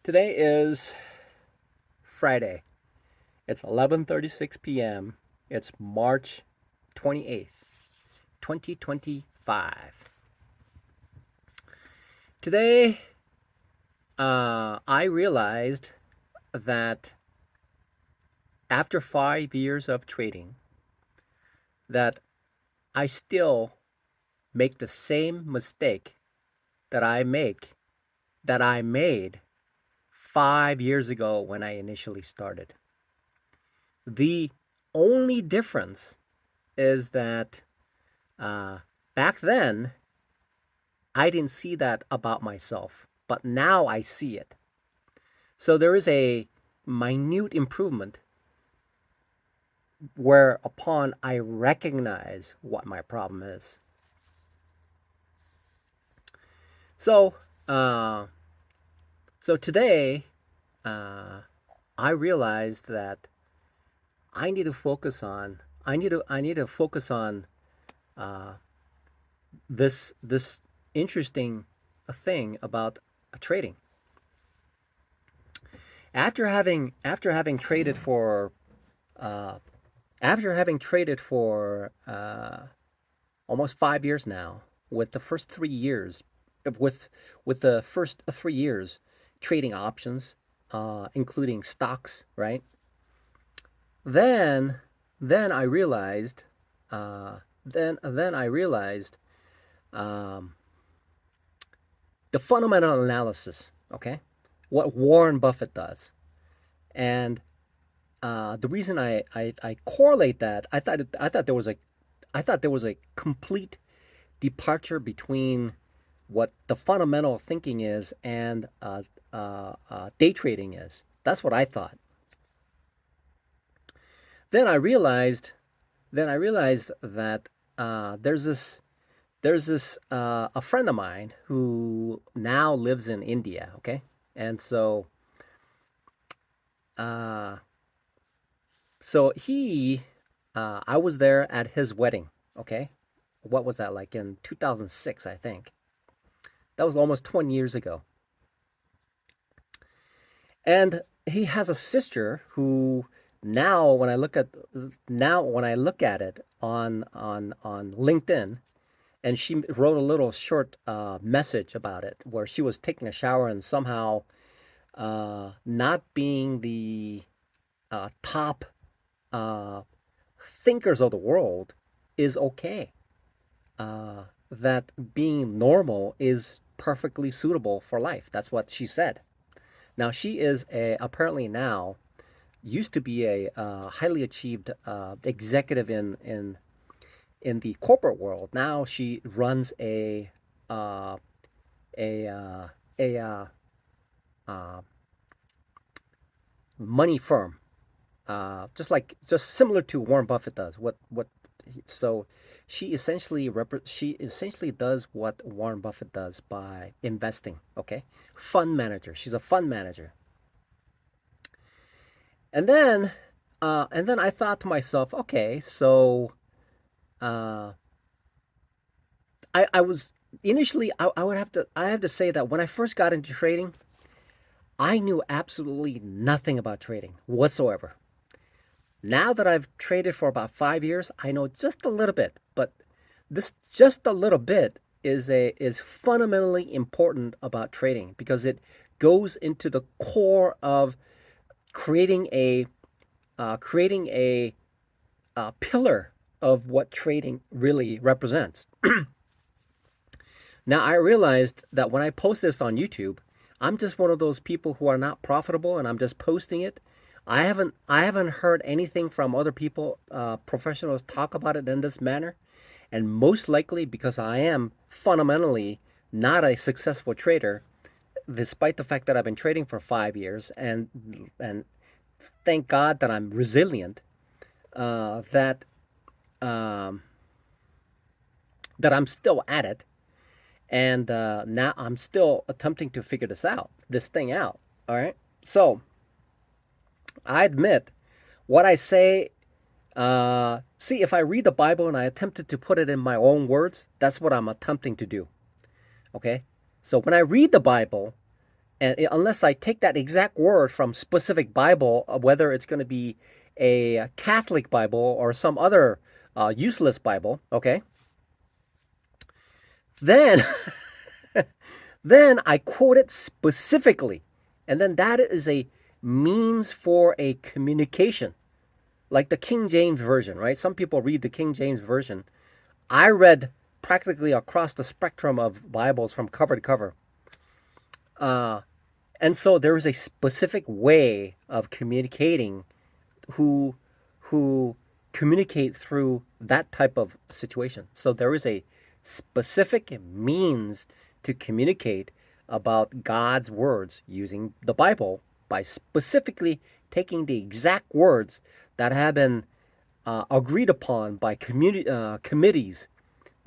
Today is Friday. It's 11:36 p.m. It's March 28th, 2025. Today, I realized that after 5 years of trading, that I still make the same mistake that I made 5 years ago when I initially started. The only difference is that uh, back then I didn't see that about myself, but now I see it. So there is a minute improvement whereupon I recognize what my problem is. So, uh, so today, uh, I realized that I need to focus on uh, this interesting thing about trading. After having traded for uh, almost 5 years now, with the first 3 years, with with the first 3 years trading options, including stocks, right? Then then I realized, then I realized um, the fundamental analysis. Okay, what Warren Buffett does, and the reason I correlate that, I thought there was a complete departure between what the fundamental thinking is and day trading is. That's what I thought. Then I realized then I realized that there's this a friend of mine who now lives in India. Okay, and uh, he I was there at his wedding. Okay, what was that, like in 2006, I think. That was almost 20 years ago. And he has a sister who, now when I look at it on LinkedIn, and she wrote a little short message about it where she was taking a shower, and somehow not being the top uh, thinkers of the world is okay. That being normal is perfectly suitable for life. That's what she said. Now she is apparently now used to be a highly achieved executive in the corporate world. Now she runs uh, a a uh, money firm, just similar to Warren Buffett does. So she essentially does what Warren Buffett does by investing. Okay, fund manager. She's a fund manager. And then I thought to myself, okay, so uh, I was initially, I have to say that when I first got into trading, I knew absolutely nothing about trading whatsoever. Now that I've traded for about 5 years, I know just a little bit, but this just a little bit is fundamentally important about trading, because it goes into the core of creating a pillar of what trading really represents. Now, I realized that when I post this on YouTube, I'm just one of those people who are not profitable, and I'm just posting it. I haven't heard anything from other people, professionals, talk about it in this manner, and most likely because I am fundamentally not a successful trader, despite the fact that I've been trading for 5 years, and thank God that I'm resilient. That um, that I'm still at it, and now I'm still attempting to figure this thing out. All right, so I admit what I say. See, if I read the Bible and I attempted to put it in my own words, that's what I'm attempting to do. Okay, so when I read the Bible, And unless I take that exact word from specific Bible, whether it's going to be a Catholic Bible or some other useless Bible, okay, then then I quote it specifically, and then that is a means for a communication, like the King James version, right? Some people read the King James version. I read practically across the spectrum of Bibles from cover to cover. Uh, and so there is a specific way of communicating who who communicate through that type of situation. So there is a specific means to communicate about God's words using the Bible by specifically taking the exact words that have been agreed upon by committees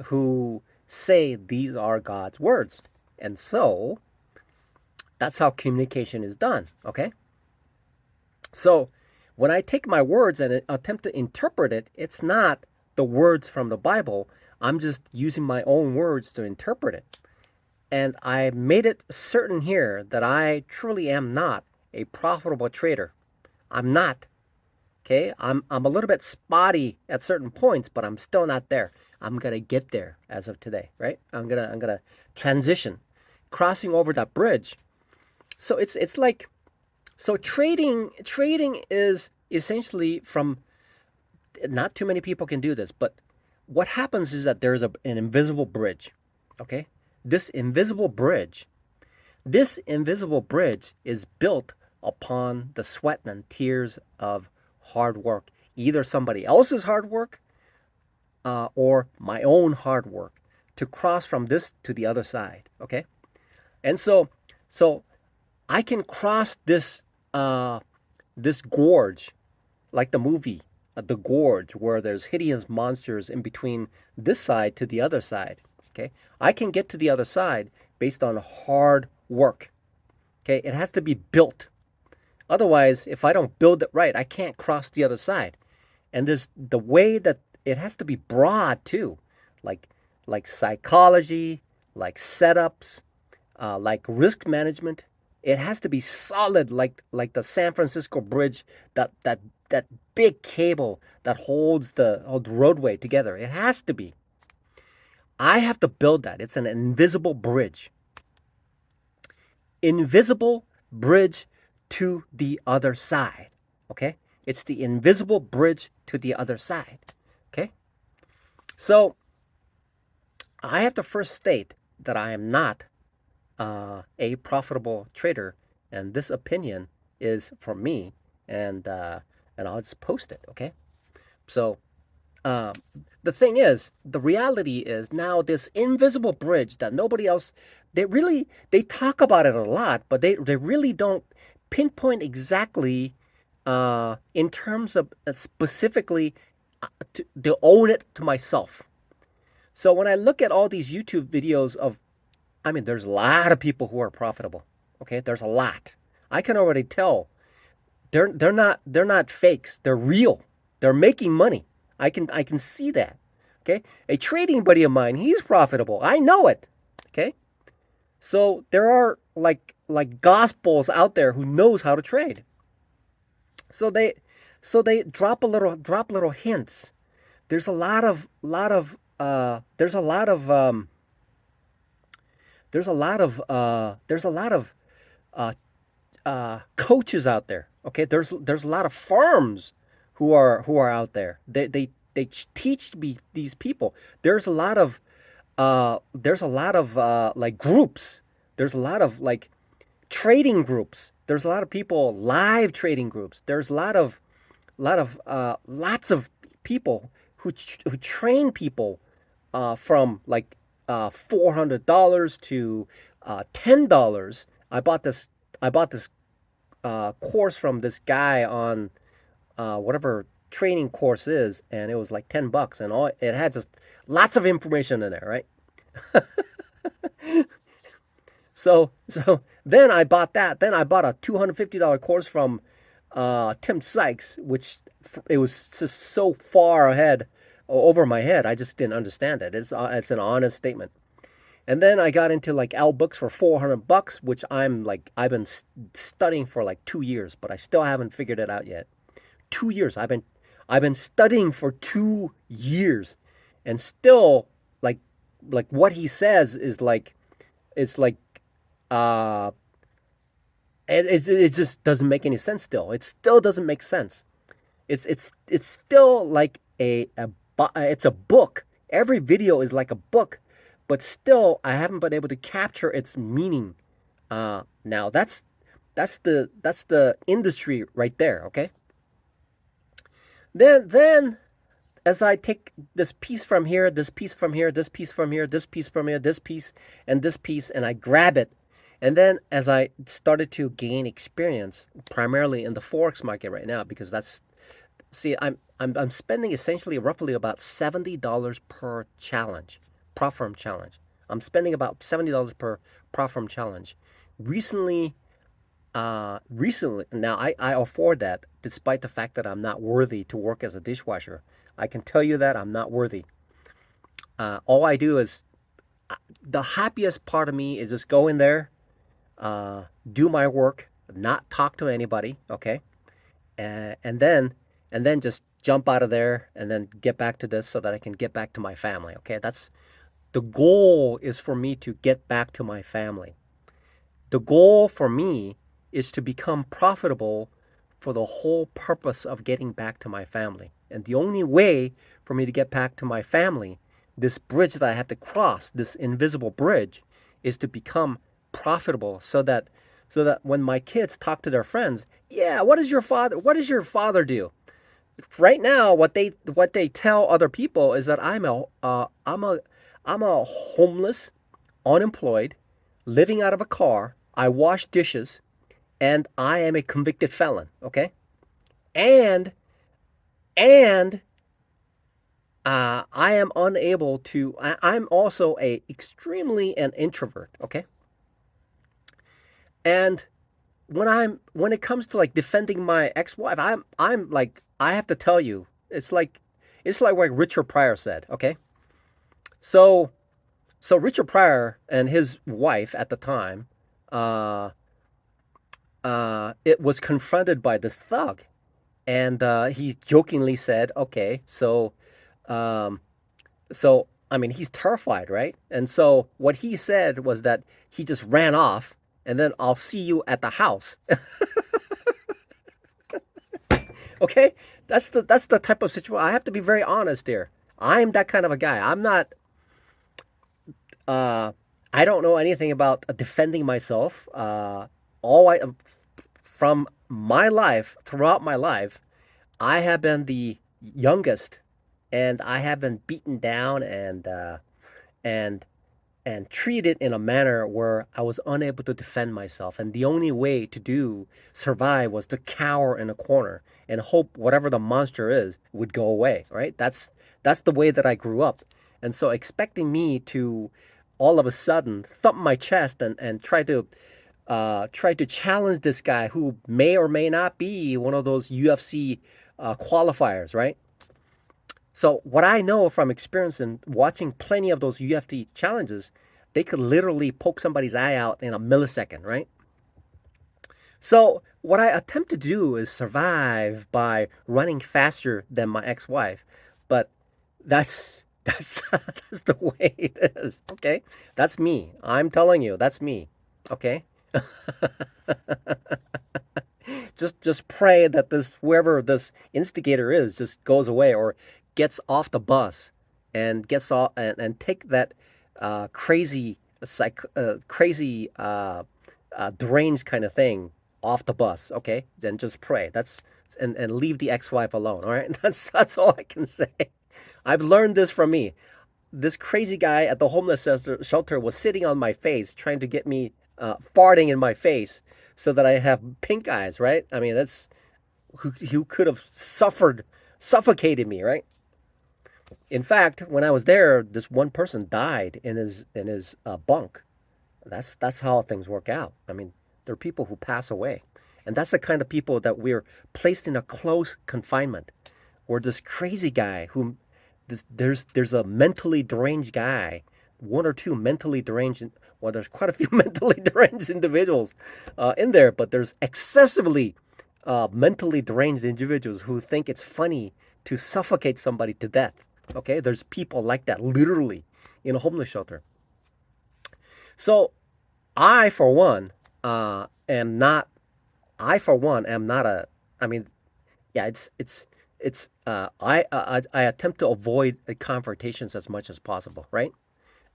who say these are God's words. And so that's how communication is done, okay? So when I take my words and attempt to interpret it, it's not the words from the Bible. I'm just using my own words to interpret it. And I made it certain here that I truly am not a profitable trader. I'm not. Okay? I'm a little bit spotty at certain points, but I'm still not there. I'm gonna get there as of today, right? I'm gonna transition, crossing over that bridge. So it's like so trading is essentially from not too many people can do this, but what happens is that there's an invisible bridge. Okay? This invisible bridge, this invisible bridge is built upon the sweat and tears of hard work, either somebody else's hard work or my own hard work to cross from this to the other side. Okay? And so I can cross this gorge, like the movie, The Gorge, where there's hideous monsters in between this side to the other side. Okay, I can get to the other side based on hard work. Okay, it has to be built. Otherwise, if I don't build it right, I can't cross the other side. And there's the way that it has to be broad too, like like psychology, like setups, like risk management. It has to be solid, like the San Francisco Bridge, that big cable that holds the roadway together. It has to be. I have to build that. It's an invisible bridge. Invisible bridge to the other side. Okay? It's the invisible bridge to the other side. Okay? So I have to first state that I am not a profitable trader, and this opinion is from me, and and I'll just post it. Okay, so um, the thing is, the reality is now this invisible bridge that nobody else they talk about it a lot, but they really don't pinpoint exactly in terms of specifically to own it to myself. So when I look at all these YouTube videos of I mean, there's a lot of people who are profitable. Okay, there's a lot. I can already tell they're not fakes. They're real. They're making money. I can see that. Okay, a trading buddy of mine, he's profitable. I know it. Okay, so there are like gospels out there who knows how to trade. So they drop little hints. There's a lot of there's a lot of uh, coaches out there. Okay, there's a lot of firms who are out there. They teach me these people. There's a lot of like groups. There's a lot of like trading groups. There's a lot of people live trading groups. There's lots of people who train people from like $400 to $10. I bought this course from this guy on whatever training course is, and it was like $10, and all it had just lots of information in there, right? So then I bought that. Then I bought a $250 course from Tim Sykes, which it was just so far ahead over my head. I just didn't understand it. It's an honest statement. And then I got into like L books for $400, which I've been studying for like 2 years, but I still haven't figured it out yet. 2 years. I've been studying for 2 years, and still like like what he says is like it's like uh it just doesn't make any sense. Still, it still doesn't make sense. It's still like it's a book. Every video is like a book, but still I haven't been able to capture its meaning. Now that's the industry right there. Okay. Then as I take this piece from here, this piece from here, this piece from here, this piece from here, this piece, and I grab it. And then as I started to gain experience, primarily in the forex market right now, because that's see, I'm spending essentially roughly about $70 per challenge, prop firm challenge. I'm spending about $70 per prop firm challenge. Recently, recently now I afford that despite the fact that I'm not worthy to work as a dishwasher. I can tell you that I'm not worthy. All I do is the happiest part of me is just go in there, do my work, not talk to anybody, okay, and, and then and then just jump out of there and then get back to this so that I can get back to my family. Okay, that's the goal is for me to get back to my family. The goal for me is to become profitable for the whole purpose of getting back to my family. And the only way for me to get back to my family, this bridge that I have to cross, this invisible bridge, is to become profitable so that when my kids talk to their friends, yeah, what does your father do? Right now what they tell other people is that I'm a homeless, unemployed, living out of a car. I wash dishes, and I am a convicted felon. Okay, and and I am unable to. I'm also a extremely an introvert. Okay, and when it comes to like defending my ex-wife, I'm like I have to tell you, it's like what Richard Pryor said. Okay, so so Richard Pryor and his wife at the time, uh, it was confronted by this thug, and he jokingly said, "Okay, um, so I mean, he's terrified, right?" And so what he said was that he just ran off, and then I'll see you at the house. Okay, that's the type of situation. I have to be very honest here. I'm that kind of a guy. I'm not. Uh, I don't know anything about defending myself. All I from my life throughout my life, I have been the youngest, and I have been beaten down and and treated in a manner where I was unable to defend myself. And the only way to do survive was to cower in a corner and hope whatever the monster is would go away. Right? That's the way that I grew up. And so expecting me to all of a sudden thump my chest and try to challenge this guy who may or may not be one of those UFC qualifiers, right? So what I know from experience and watching plenty of those UFC challenges, they could literally poke somebody's eye out in a millisecond, right? So what I attempt to do is survive by running faster than my ex-wife, but that's that's the way it is. Okay, that's me. I'm telling you, that's me. Okay, just pray that this whoever this instigator is just goes away or gets off the bus and gets off and take that crazy deranged kind of thing off the bus. Okay, then just pray. That's and leave the ex-wife alone. All right, that's all I can say. I've learned this from me. This crazy guy at the homeless shelter was sitting on my face, trying to get me farting in my face so that I have pink eyes, right? I mean, that's who could have suffocated me, right? In fact, when I was there, this one person died in his bunk. That's how things work out. I mean, there are people who pass away, and that's the kind of people that we're placed in a close confinement, or this crazy guy who there's a mentally deranged guy one or two mentally deranged, well, there's quite a few mentally deranged individuals in there, but there's excessively mentally deranged individuals who think it's funny to suffocate somebody to death. Okay, there's people like that literally in a homeless shelter. So I, for one, am not. I, for one, am not a. I mean, yeah, it's. I attempt to avoid the confrontations as much as possible. Right.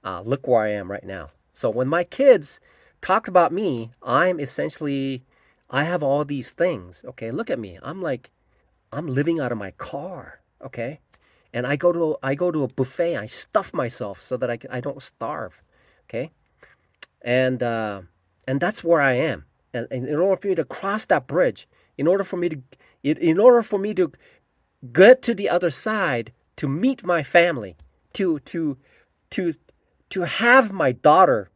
Look where I am right now. So when my kids talked about me, I'm essentially. I have all these things. Okay, look at me. I'm living out of my car. Okay, and I go to a buffet. I stuff myself so that I don't starve. Okay, and uh, and that's where I am. And in order for me to cross that bridge, in order for me to in order for me to get to the other side, to meet my family, to to to to have my daughter.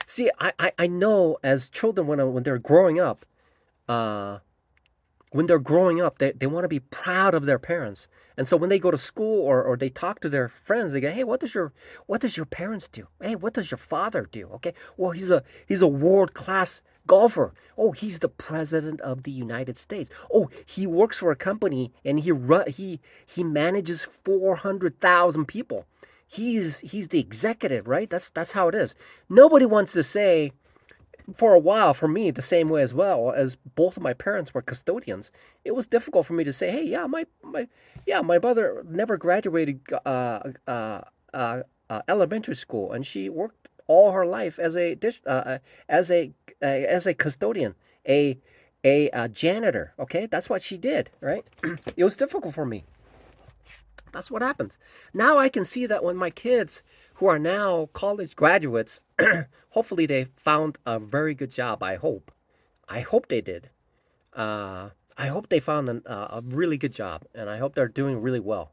See, I know as children when they're growing up, uh, they want to be proud of their parents. And so when they go to school or they talk to their friends, they go, "Hey, what does your parents do? Hey, what does your father do?" Okay, well, he's a world class golfer. Oh, he's the president of the United States. Oh, he works for a company and he manages 400,000 people. He's the executive, right? That's how it is. Nobody wants to say, for a while, for me, the same way as well, as both of my parents were custodians, it was difficult for me to say, "Hey, yeah, my brother never graduated elementary school, and she worked all her life as a as a as a custodian, a janitor." Okay, that's what she did, right? It was difficult for me. That's what happens. Now I can see that when my kids, who are now college graduates, hopefully they found a very good job. I hope. I hope they did. I hope they found a really good job, and I hope they're doing really well.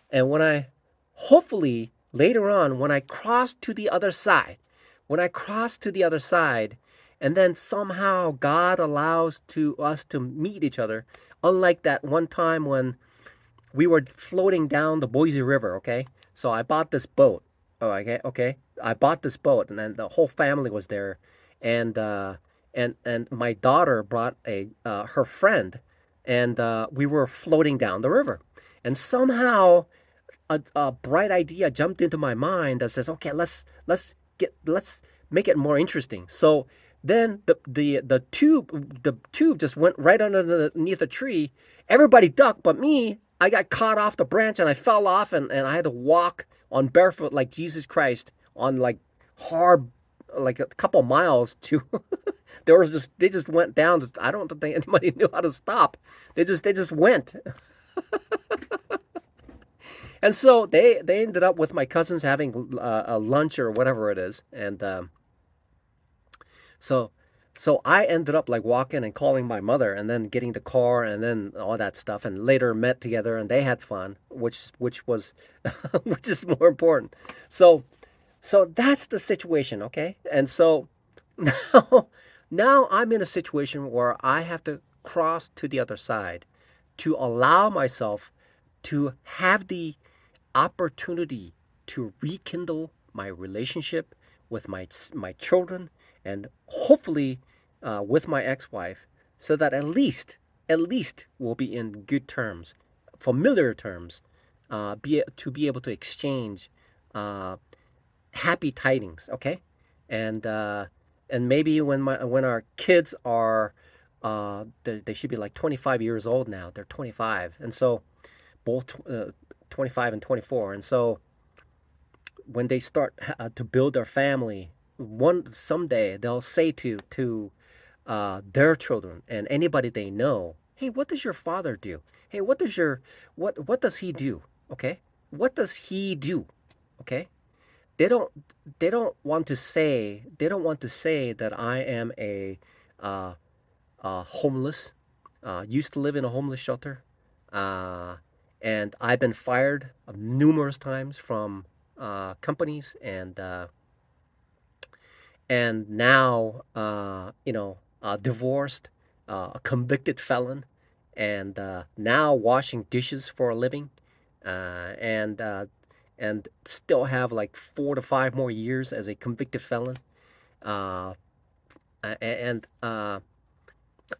And hopefully later on, when I cross to the other side, when I cross to the other side, and then somehow God allows to us to meet each other, unlike that one time when we were floating down the Boise River, okay? So I bought this boat. Oh, okay, okay. I bought this boat, and then the whole family was there, and and my daughter brought a her friend, and we were floating down the river, and somehow a bright idea jumped into my mind that says, okay, let's make it more interesting. So then the tube just went right underneath the tree. Everybody ducked, but me, I got caught off the branch and I fell off and I had to walk on barefoot like Jesus Christ on like hard like a couple miles to they just went down. I don't think anybody knew how to stop. They just went. And so they ended up with my cousins having a lunch or whatever it is, and so so I ended up like walking and calling my mother, and then getting the car, and then all that stuff, and later met together, and they had fun, which was which is more important. So so that's the situation, okay? And so now now I'm in a situation where I have to cross to the other side to allow myself to have the opportunity to rekindle my relationship with my children and hopefully with my ex-wife, so that at least we'll be in good terms, familiar terms, be able to exchange uh, happy tidings, okay? And and maybe when our kids are they should be like 25 years old now. They're 25, and so both 25 and 24. And so when they start to build their family, one someday they'll say to their children and anybody they know, "Hey, what does your father do? Hey, what does he do? Okay, what does he do? Okay." They don't they don't want to say that I am uh, homeless, used to live in a homeless shelter, uh, and I've been fired numerous times from companies, and now divorced, a convicted felon, and now washing dishes for a living, and and still have like 4 to 5 more years as a convicted felon, uh, and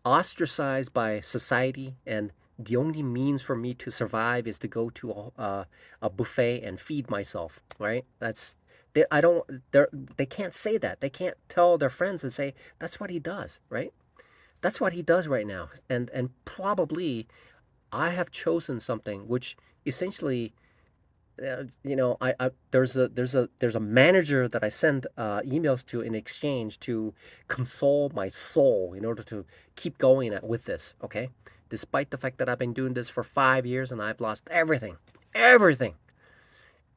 ostracized by society, and the only means for me to survive is to go to a buffet and feed myself, right? That's they, I don't they can't say that. They can't tell their friends and say that's what he does, right? That's what he does right now. And probably I have chosen something which essentially, I there's a manager that I send emails to in exchange to console my soul in order to keep going with this. Okay, despite the fact that I've been doing this for 5 years and I've lost everything, everything,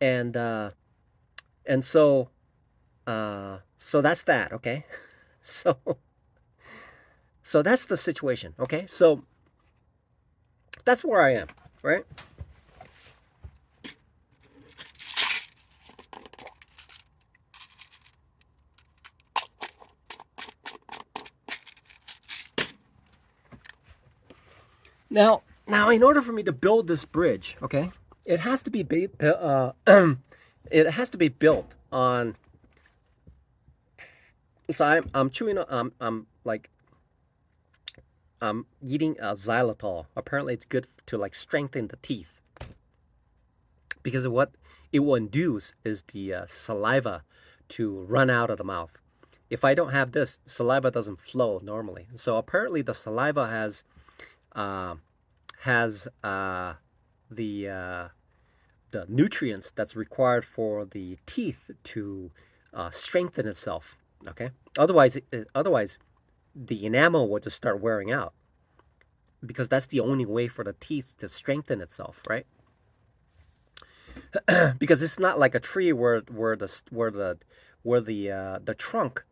and uh, and so that's that. Okay, so so that's the situation. Okay, so that's where I am. Right. Now, in order for me to build this bridge, okay, it has to be it has to be built on. So I'm chewing. I'm like I'm eating xylitol. Apparently, it's good to like strengthen the teeth because of what it will induce is the saliva to run out of the mouth. If I don't have this, saliva doesn't flow normally. So apparently, the saliva uh, has the uh, the nutrients that's required for the teeth to strengthen itself. Okay. Otherwise, the enamel will just start wearing out because that's the only way for the teeth to strengthen itself, right? Because it's not like a tree where the trunk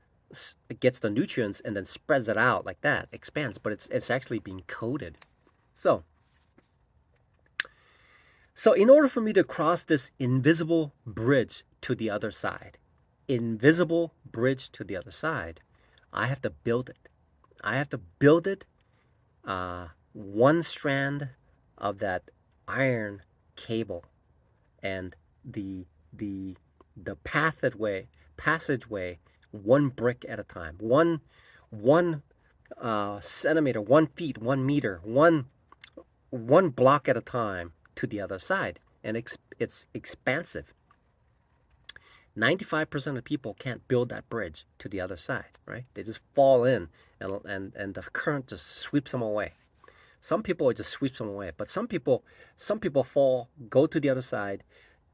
gets the nutrients and then spreads it out like that, expands, but it's actually being coated. So So, in order for me to cross this invisible bridge to the other side, I have to build it. I have to build it one strand of that iron cable and the the the passageway, one brick at a time, one centimeter, 1 feet, 1 meter, one block at a time to the other side, and it's expansive. 95% of people can't build that bridge to the other side, right? They just fall in, and the current just sweeps them away. Some people it just sweeps them away, but some people fall, go to the other side,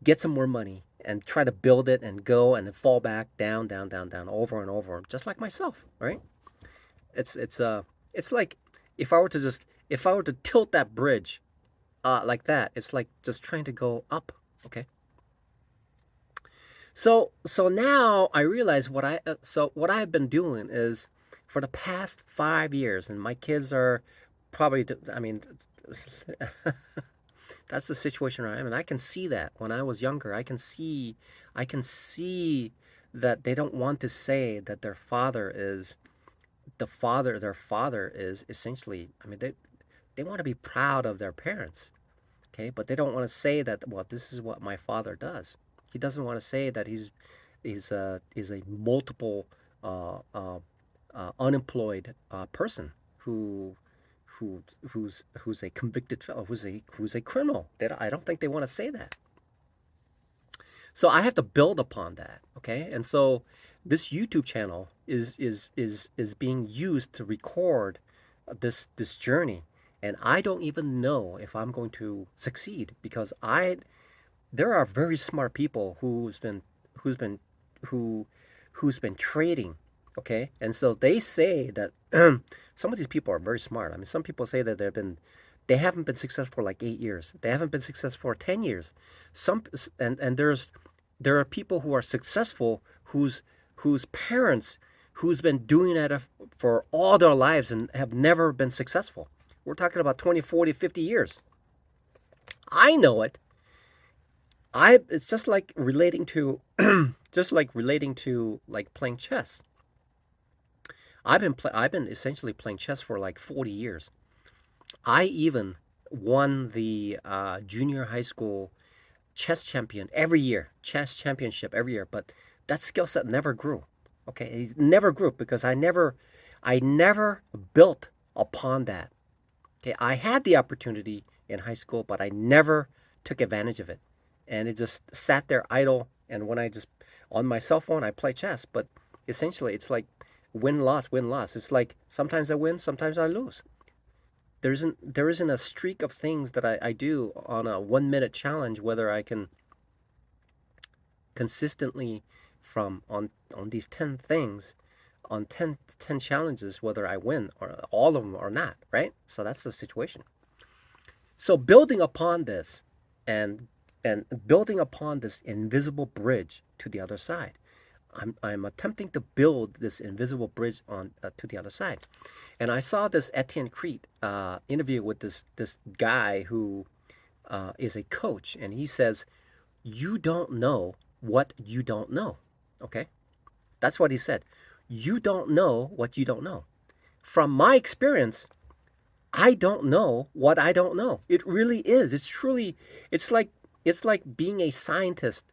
get some more money, and try to build it and go and then fall back down, down, down, down, over and over, just like myself, right? It's like if I were to tilt that bridge like that, it's like just trying to go up. Okay. So now I realize what I've been doing is for the past 5 years, and my kids are probably, I mean, that's the situation I am, and I can see that when I was younger, I can see that they don't want to say that their father is essentially, I mean, they want to be proud of their parents, okay, but they don't want to say that, well, this is what my father does. He doesn't want to say that he's a multiple unemployed person who who's a convicted fellow, who's a criminal. I don't think they want to say that. So I have to build upon that, okay? And so this YouTube channel is being used to record this journey, and I don't even know if I'm going to succeed because I there are very smart people who's been who who's been trading, okay, and so they say that some of these people are very smart. I mean, some people say that they haven't been successful for like 8 years, they haven't been successful for 10 years. Some and there are people who are successful whose parents who's been doing it for all their lives and have never been successful. We're talking about 20, 40, 50 years. I know it. I It's just like relating to like playing chess. I've been essentially playing chess for like 40 years. I even won the junior high school chess champion every year, chess championship every year, but that skill set never grew. Okay, it never grew because I never built upon that. Okay, I had the opportunity in high school, but I never took advantage of it, and it just sat there idle. And when I just on my cell phone, I play chess, but essentially it's like win loss, win loss. It's like sometimes I win, sometimes I lose. There isn't a streak of things that I do on a 1 minute challenge whether I can consistently from on these 10 things on ten challenges whether I win or all of them or not, right? So that's the situation. So building upon this and building upon this invisible bridge to the other side. I'm attempting to build this invisible bridge on to the other side. And I saw this Etienne Crete interview with this guy who is a coach, and he says, "You don't know what you don't know." Okay, that's what he said. You don't know what you don't know. From my experience, I don't know what I don't know. It really is. It's truly. It's like being a scientist,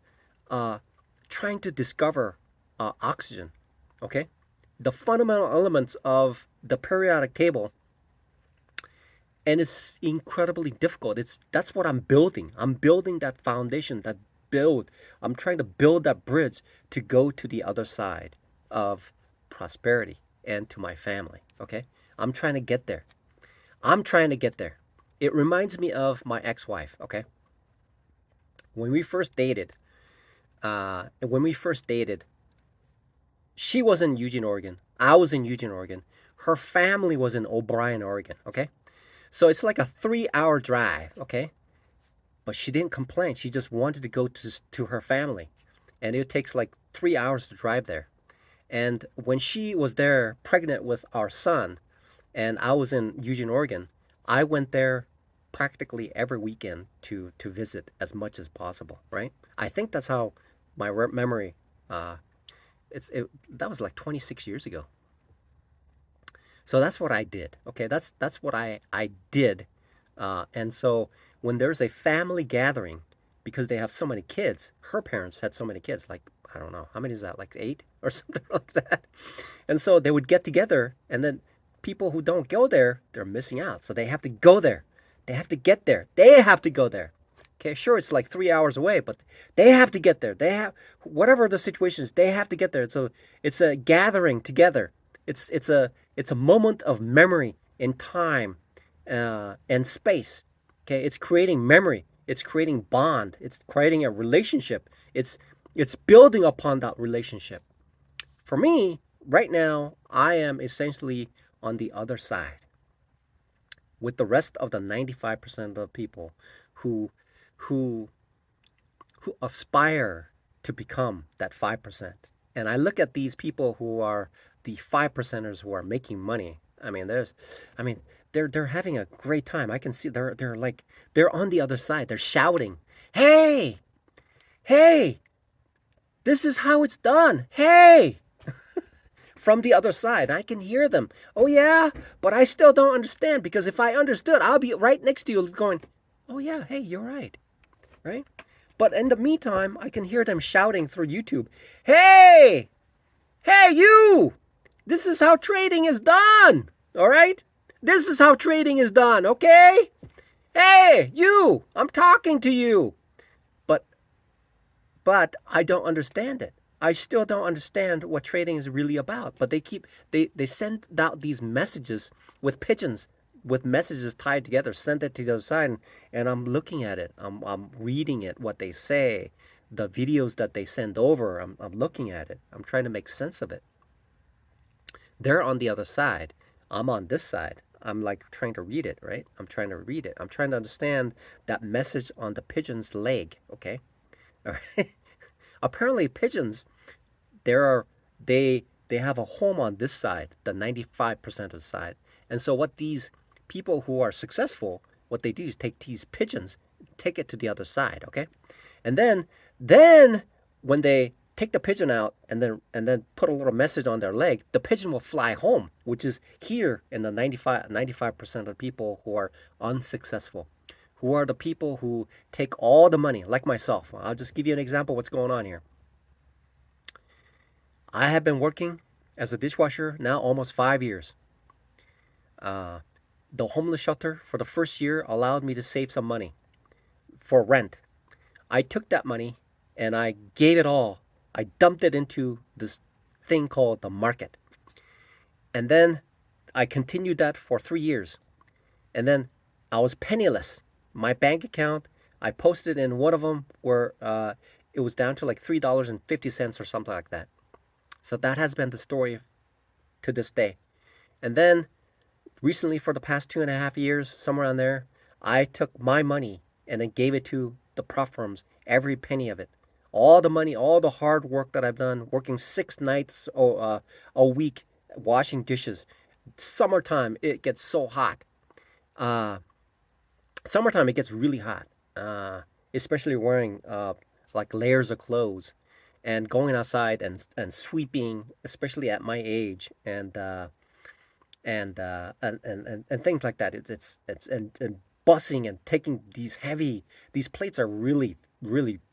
uh, trying to discover oxygen. Okay, the fundamental elements of the periodic table, and it's incredibly difficult. That's what I'm building. I'm building that foundation, that build. I'm trying to build that bridge to go to the other side of prosperity and to my family. Okay, I'm trying to get there. I'm trying to get there. It reminds me of my ex-wife. Okay, when we first dated, she was in Eugene, Oregon. I was in Eugene, Oregon. Her family was in O'Brien, Oregon. Okay, so it's like a 3 hour drive. Okay, but she didn't complain. She just wanted to go to her family, and it takes like 3 hours to drive there. And when she was there, pregnant with our son, and I was in Eugene, Oregon, I went there practically every weekend to visit as much as possible. Right? I think that's how my memory. That was like 26 years ago. So that's what I did. Okay, that's what I did. And so when there's a family gathering, because they have so many kids, her parents had so many kids, like I don't know how many is that, like eight or something like that. And so they would get together, and then people who don't go there, they're missing out. So they have to go there. They have to get there. They have to go there. Okay, sure, it's like 3 hours away, but they have to get there. They have whatever the situation is, they have to get there. So it's a gathering together. It's a moment of memory in time and space. Okay, it's creating memory. It's creating bond. It's creating a relationship. It's building upon that relationship. For me, right now, I am essentially on the other side with the rest of the 95% of people who who who aspire to become that 5%. And I look at these people who are the 5%ers who are making money. I mean, they're having a great time. I can see they're like they're on the other side. They're shouting, "Hey, hey, this is how it's done. Hey!" From the other side. I can hear them. "Oh yeah, but I still don't understand because if I understood, I'll be right next to you going, "Oh yeah, hey, you're right." Right? But in the meantime, I can hear them shouting through YouTube, "Hey! Hey, you! This is how trading is done! All right? This is how trading is done, okay? Hey, you! I'm talking to you!" But but I don't understand it. I still don't understand what trading is really about. But they send out these messages with pigeons, with messages tied together, send it to the other side, and I'm looking at it. I'm reading it, what they say, the videos that they send over. I'm looking at it. I'm trying to make sense of it. They're on the other side. I'm on this side. I'm like trying to read it, right? I'm trying to read it. I'm trying to understand that message on the pigeon's leg, okay? All right. Apparently pigeons, there are they have a home on this side, the 95% of the side. And so what these people who are successful, what they do is take these pigeons, take it to the other side, okay? And then when they take the pigeon out and then put a little message on their leg, the pigeon will fly home, which is here in the 95% of people who are unsuccessful, who are the people who take all the money, like myself. I'll just give you an example of what's going on here. I have been working as a dishwasher now almost 5 years. Uh, the homeless shelter for the first year allowed me to save some money for rent. I took that money and I gave it all. I dumped it into this thing called the market. And then I continued that for 3 years. And then I was penniless. My bank account, I posted in one of them where it was down to like $3.50 or something like that. So that has been the story to this day. And then recently, for the past 2.5 years, somewhere around there, I took my money and then gave it to the prop firms, every penny of it. All the money, all the hard work that I've done, working 6 nights a week, washing dishes. Summertime, it gets so hot. Uh, Summertime, it gets really hot, especially wearing like layers of clothes and going outside and sweeping, especially at my age, and things like that. It's and bussing and taking these plates are really,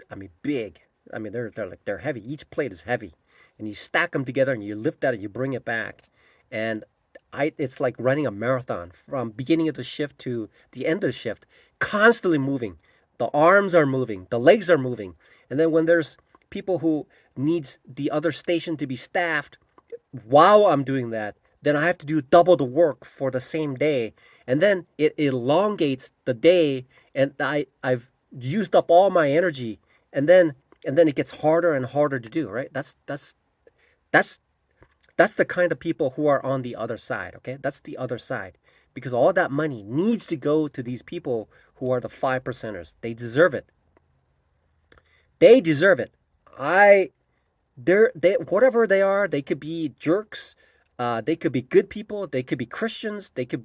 I mean, big. I mean, they're heavy. Each plate is heavy, and you stack them together and you lift that and you bring it back, and it's like running a marathon from beginning of the shift to the end of the shift, constantly moving. The arms are moving, the legs are moving, and then when there's people who needs the other station to be staffed, while I'm doing that, then I have to do double the work for the same day. And then it elongates the day and I've used up all my energy and then it gets harder and harder to do, right? That's that's the kind of people who are on the other side, okay? That's the other side. Because all that money needs to go to these people who are the 5%ers. They deserve it. They deserve it. I they whatever they are, they could be jerks, they could be good people, they could be Christians, they could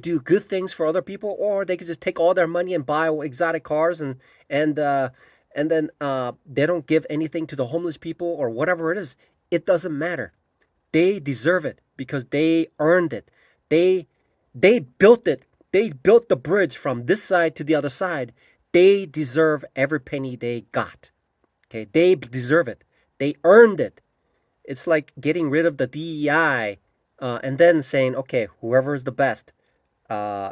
do good things for other people, or they could just take all their money and buy exotic cars and uh, and then they don't give anything to the homeless people or whatever it is. It doesn't matter. They deserve it because they earned it. They they built it. They built the bridge from this side to the other side. They deserve every penny they got. Okay, they deserve it. They earned it. It's like getting rid of the DEI and then saying, okay, whoever is the best uh,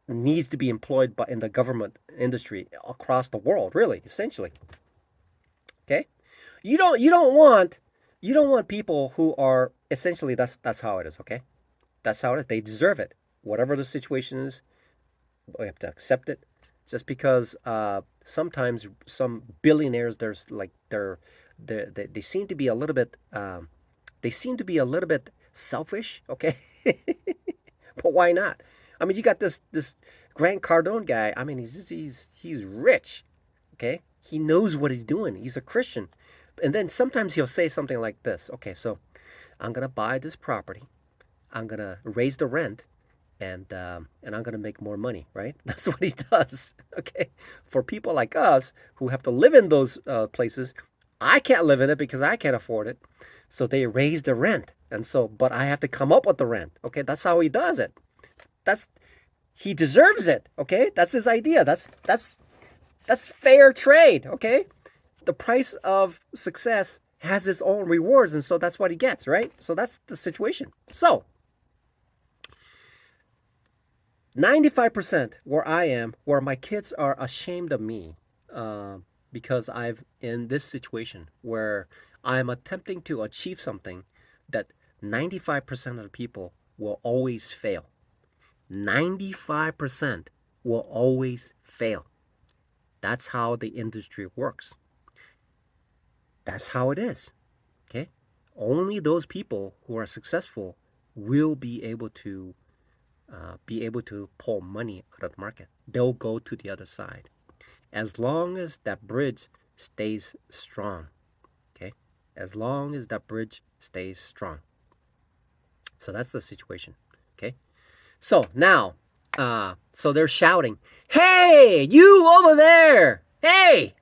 needs to be employed by, in the government industry across the world, really, essentially. Okay, you don't want people who are essentially that's how it is. Okay, that's how it is. They deserve it. Whatever the situation is, we have to accept it. Just because sometimes some billionaires, there's like they seem to be a little bit they seem to be a little bit selfish. Okay, but why not? I mean, you got this Grant Cardone guy. I mean, he's rich. Okay, he knows what he's doing. He's a Christian, and then sometimes he'll say something like this. Okay, so I'm gonna buy this property. I'm gonna raise the rent, and I'm gonna make more money, right? That's what he does. Okay, for people like us who have to live in those places, I can't live in it because I can't afford it. So they raise the rent, and so but I have to come up with the rent. Okay, that's how he does it. That's he deserves it. Okay, that's his idea. That's fair trade. Okay, the price of success has its own rewards, and so that's what he gets, right? So that's the situation. So 95% where I am, where my kids are ashamed of me because I've in this situation where I'm attempting to achieve something that 95% of the people will always fail. 95% will always fail. That's how the industry works. That's how it is. Okay? Only those people who are successful will be able to pull money out of the market. They'll go to the other side. As long as that bridge stays strong. Okay? As long as that bridge stays strong. So that's the situation. Okay? So now, so they're shouting, "Hey, you over there! Hey!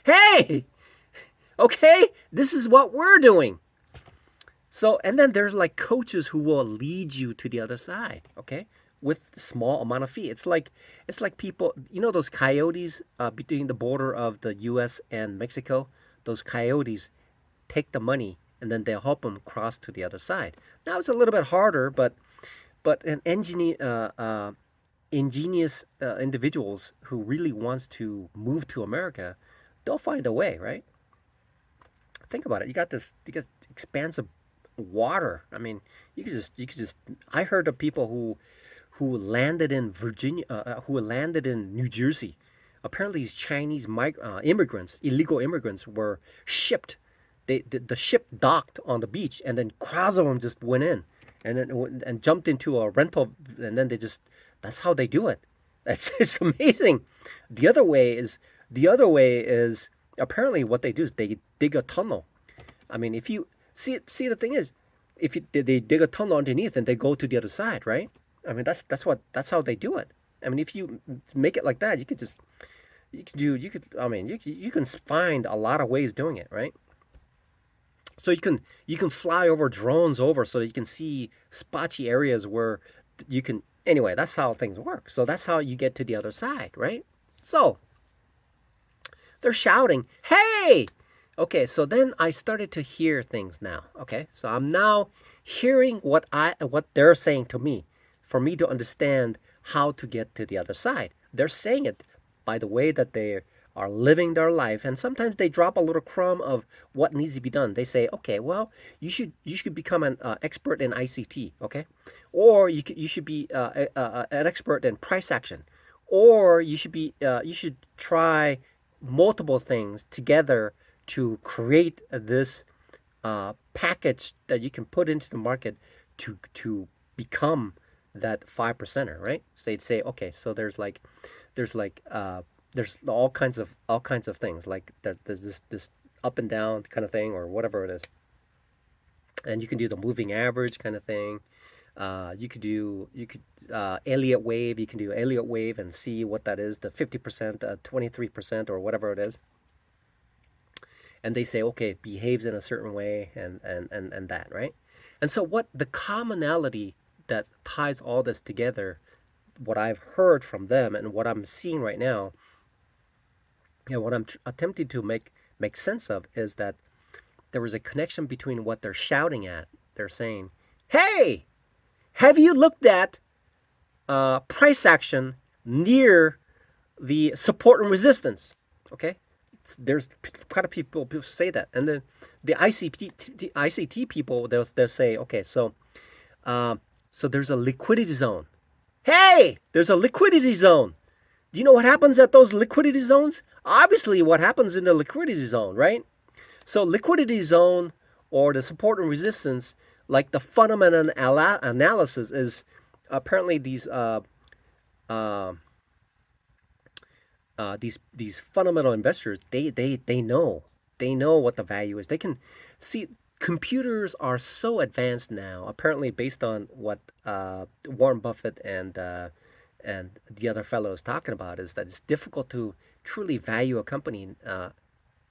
Hey! Okay? This is what we're doing." So, and then there's like coaches who will lead you to the other side. Okay? with small amount of fee. It's like people, those coyotes between the border of the U.S. and Mexico. Those coyotes take the money and then they'll help them cross to the other side. Now it's a little bit harder, but an ingenious individuals who really wants to move to America, they'll find a way, right? Think about it. You got expansive water. I mean, you could just. I heard of people who landed in Virginia, who landed in New Jersey. Apparently, these Chinese immigrants, illegal immigrants, were shipped. The ship docked on the beach, and then crowds of them just went in, and jumped into a rental, and then they just. That's how they do it. It's amazing. The other way is the other way is apparently what they do is they dig a tunnel. I mean, if you see the thing is, if they dig a tunnel underneath and they go to the other side, right? I mean, that's how they do it. I mean, if you make it like that, you could I mean you can find a lot of ways doing it, right? So you can fly over drones over so that you can see spotty areas where you can anyway. That's how things work. So that's how you get to the other side, right? So they're shouting, "Hey!" Okay, so then I started to hear things now. Okay, so I'm now hearing what they're saying to me, for me to understand how to get to the other side. They're saying it by the way that they are living their life, and sometimes they drop a little crumb of what needs to be done. They say, "Okay, well, you should become an expert in ICT, okay, or you should be an expert in price action, or you should try multiple things together to create this package that you can put into the market to become that 5%er, right?" So they'd say, okay, so there's like there's all kinds of things like there's this up and down kind of thing or whatever it is, and you can do the moving average kind of thing. You could Elliott wave. You can do Elliott wave and see what that is, the 50%, 23%, or whatever it is. And they say, okay, it behaves in a certain way, and that, right? And so what the commonality that ties all this together, what I've heard from them and what I'm seeing right now, and what I'm attempting to make sense of, is that there was a connection between what they're shouting at. They're saying, "Hey, have you looked at price action near the support and resistance?" Okay, there's quite a people say that, and then the ICT people, they'll say, okay, uh, so there's a liquidity zone. Hey, there's a liquidity zone. Do you know what happens at those liquidity zones? Obviously, what happens in the liquidity zone, right? So liquidity zone or the support and resistance, like the fundamental analysis, is apparently uh, these fundamental investors, they know what the value is. They can see computers are so advanced now. Apparently, based on what Warren Buffett and the other fellow is talking about, is that it's difficult to truly value a company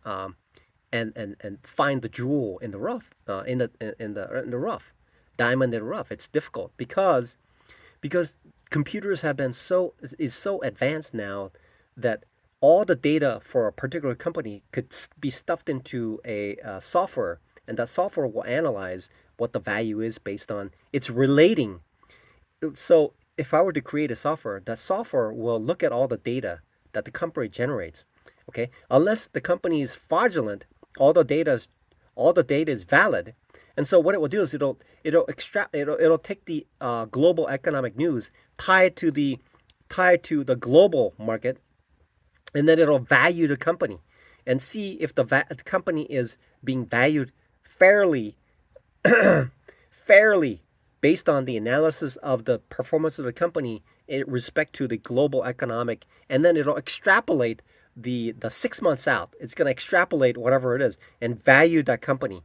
um, and find the jewel in the rough, in the rough, diamond in the rough. It's difficult because computers have been so is so advanced now that all the data for a particular company could be stuffed into a software, and that software will analyze what the value is based on it's relating. So if I were to create a software, that software will look at all the data that the company generates. Okay, unless the company is fraudulent, all the data is all the data is valid. And so what it will do is it'll take the global economic news tied to the global market, and then it'll value the company and see if the company is being valued fairly fairly based on the analysis of the performance of the company in respect to the global economic, and then it'll extrapolate the 6 months out. It's going to extrapolate whatever it is and value that company,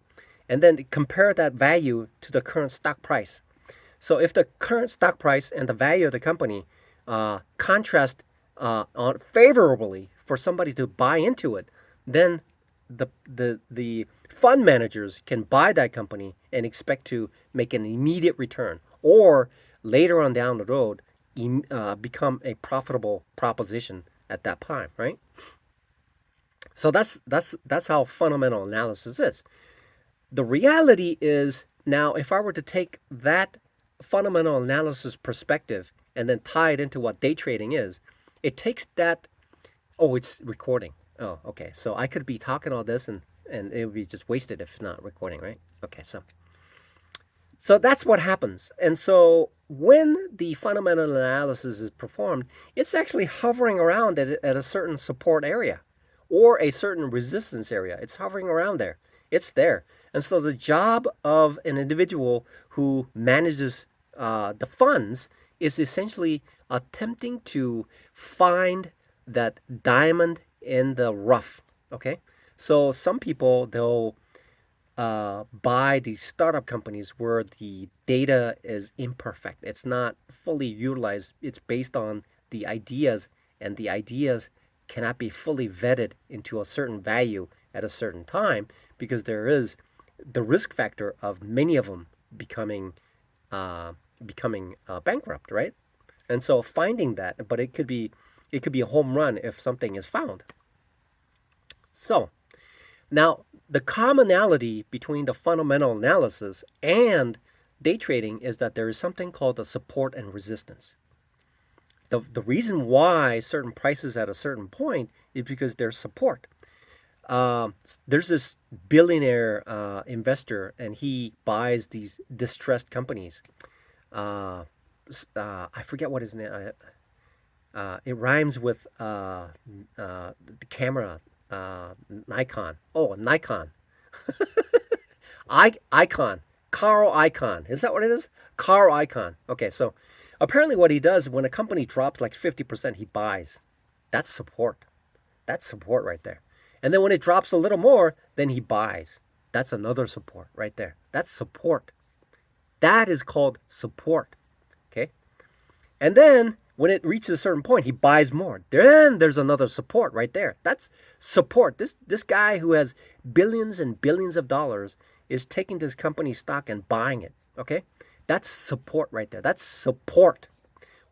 and then compare that value to the current stock price. So if the current stock price and the value of the company contrast favorably for somebody to buy into it, then the fund managers can buy that company and expect to make an immediate return, or later on down the road become a profitable proposition at that time, right? So that's how fundamental analysis is. The reality is now, if I were to take that fundamental analysis perspective and then tie it into what day trading is, it takes that. Oh, it's recording. Oh, okay. So I could be talking all this and it would be just wasted if not recording, right? Okay, so that's what happens. And so when the fundamental analysis is performed, it's actually hovering around at a certain support area or a certain resistance area. It's hovering around there. It's there. And so the job of an individual who manages the funds is essentially attempting to find that diamond in the rough. Okay. So some people, they'll by these startup companies where the data is imperfect. It's not fully utilized. It's based on the ideas, and the ideas cannot be fully vetted into a certain value at a certain time because there is the risk factor of many of them becoming uh, bankrupt, right? And so finding that, but it could be a home run if something is found. So now, the commonality between the fundamental analysis and day trading is that there is something called a support and resistance. The reason why certain prices at a certain point is because there's support. There's this billionaire investor, and he buys these distressed companies. Uh, I forget what his name. It rhymes with the camera. Nikon. Oh, Nikon. Icon. Carl Icon. Is that what it is? Carl Icon. Okay, so apparently what he does when a company drops like 50%, he buys. That's support. That's support right there. And then when it drops a little more, then he buys. That's another support right there. That's support. That is called support. Okay? And then when it reaches a certain point, he buys more. Then there's another support right there. That's support. This guy who has billions and billions of dollars is taking this company stock and buying it. Okay? That's support right there. That's support.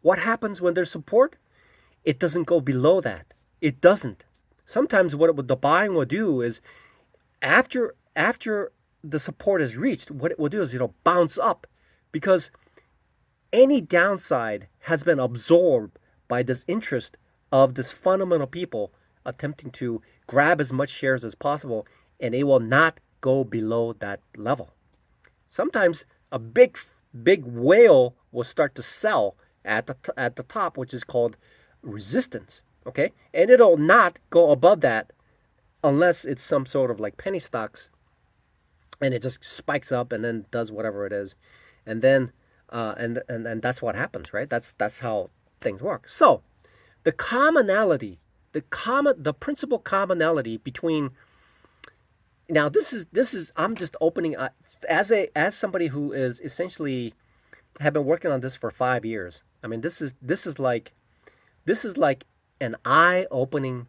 What happens when there's support? It doesn't go below that. It doesn't. Sometimes what the buying will do is after the support is reached, what it will do is it'll bounce up because any downside has been absorbed by this interest of this fundamental people attempting to grab as much shares as possible, and it will not go below that level. Sometimes a big whale will start to sell at the top, which is called resistance. Okay, and it'll not go above that unless it's some sort of like penny stocks and it just spikes up and then does whatever it is, and then and that's what happens, right? That's how things work. So the commonality, the principal commonality between now this is I'm just opening as somebody who is essentially have been working on this for 5 years. I mean, this is like an eye-opening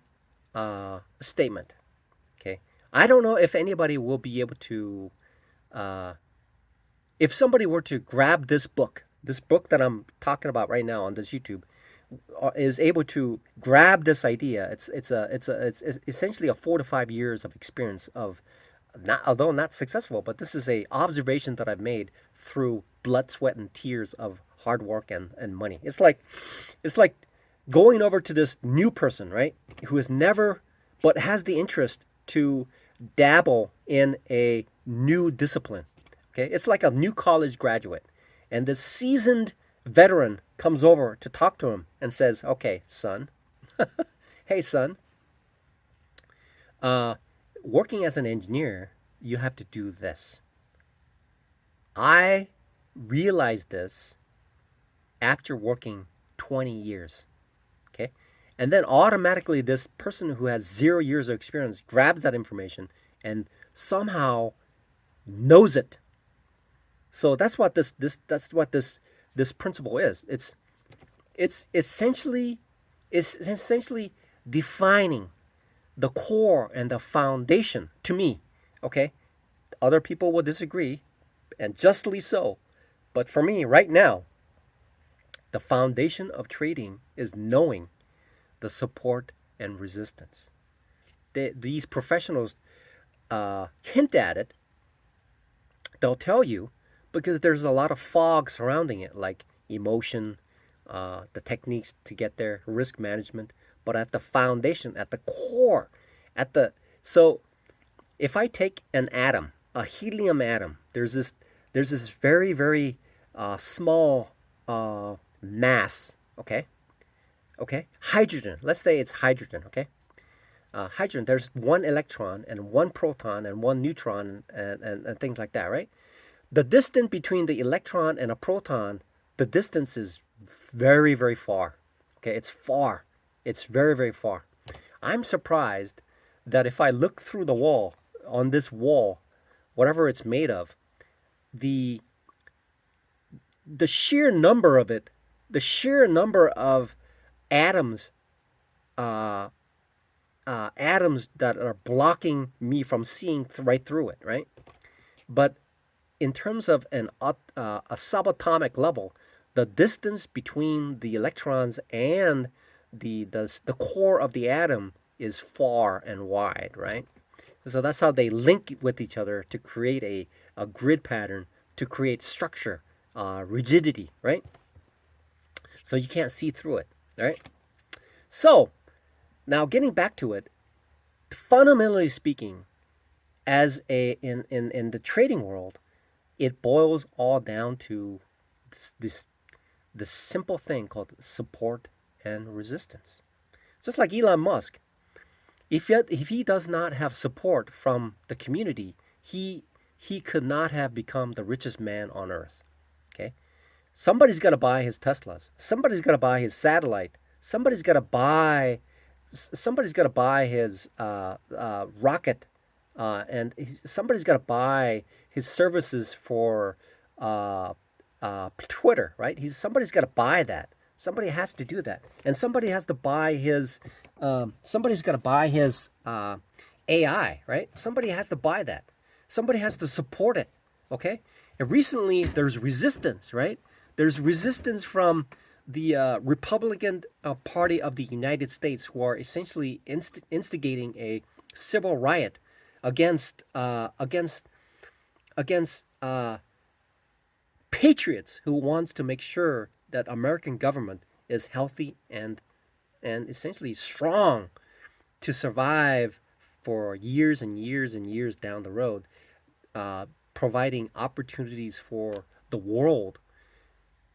statement. Okay, I don't know if anybody will be able to uh, if somebody were to grab this book that I'm talking about right now on this YouTube, is able to grab this idea. It's essentially a 4 to 5 years of experience of not although not successful, but this is a observation that I've made through blood, sweat, and tears of hard work and money. It's like going over to this new person, right, who has never but has the interest to dabble in a new discipline. Okay, it's like a new college graduate, and this seasoned veteran comes over to talk to him and says, "Okay, son, hey son, uh, working as an engineer, you have to do this. I realized this after working 20 years." Okay, and then automatically this person who has 0 years of experience grabs that information and somehow knows it. So that's what this principle is. It's essentially it's essentially defining the core and the foundation to me. Okay, other people will disagree, and justly so. But for me, right now, The foundation of trading is knowing the support and resistance. These professionals hint at it. They'll tell you because there's a lot of fog surrounding it, like emotion, the techniques to get there, risk management. But at the foundation, at the core, at the so if I take an atom, a helium atom, there's this very small mass. Okay, hydrogen. Let's say it's hydrogen. Okay, hydrogen. There's one electron and one proton and one neutron and things like that, right? The distance between the electron and a proton, the distance is very far. Okay, it's far. It's very far. I'm surprised that if I look through the wall, on this wall, whatever it's made of, the the sheer number of it, the sheer number of atoms, uh, atoms that are blocking me from seeing right through it, right? But in terms of a subatomic level, the distance between the electrons and the core of the atom is far and wide, right? So that's how they link with each other to create a grid pattern, to create structure, rigidity, right? So you can't see through it, right? So now getting back to it, fundamentally speaking, as a in the trading world, it boils all down to this simple thing called support and resistance. Just like Elon Musk, if he does not have support from the community, he could not have become the richest man on earth. Okay, somebody's got to buy his Teslas. Somebody's got to buy his satellite. Somebody's got to buy his rocket, and somebody's got to buy his services for Twitter, right? Somebody's got to buy that. Somebody has to do that, and somebody has to buy his. Somebody's got to buy his AI, right? Somebody has to buy that. Somebody has to support it. Okay, and recently there's resistance, right? There's resistance from the Republican Party of the United States, who are essentially instigating a civil riot against patriots who wants to make sure that American government is healthy and essentially strong to survive for years and years and years down the road, providing opportunities for the world.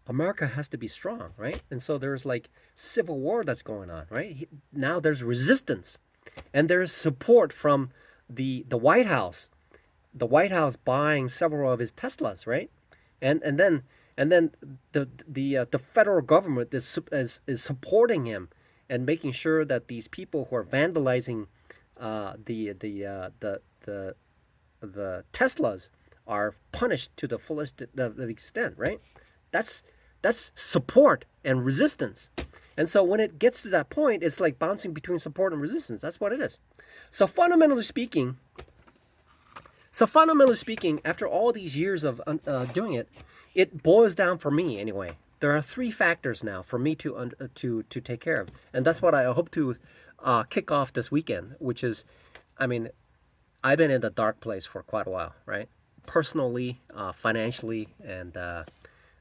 America has to be strong, right? And so there's like civil war that's going on, right? Now there's resistance, and there's support from the White House, the White House buying several of his Teslas, right? And then the federal government is supporting him and making sure that these people who are vandalizing the Teslas are punished to the fullest extent, right? That's that's support and resistance. And so when it gets to that point, it's like bouncing between support and resistance. That's what it is. So fundamentally speaking, after all these years of doing it, it boils down for me anyway. There are three factors now for me to take care of, and that's what I hope to kick off this weekend. Which is, I mean, I've been in the dark place for quite a while, right? Personally, financially, and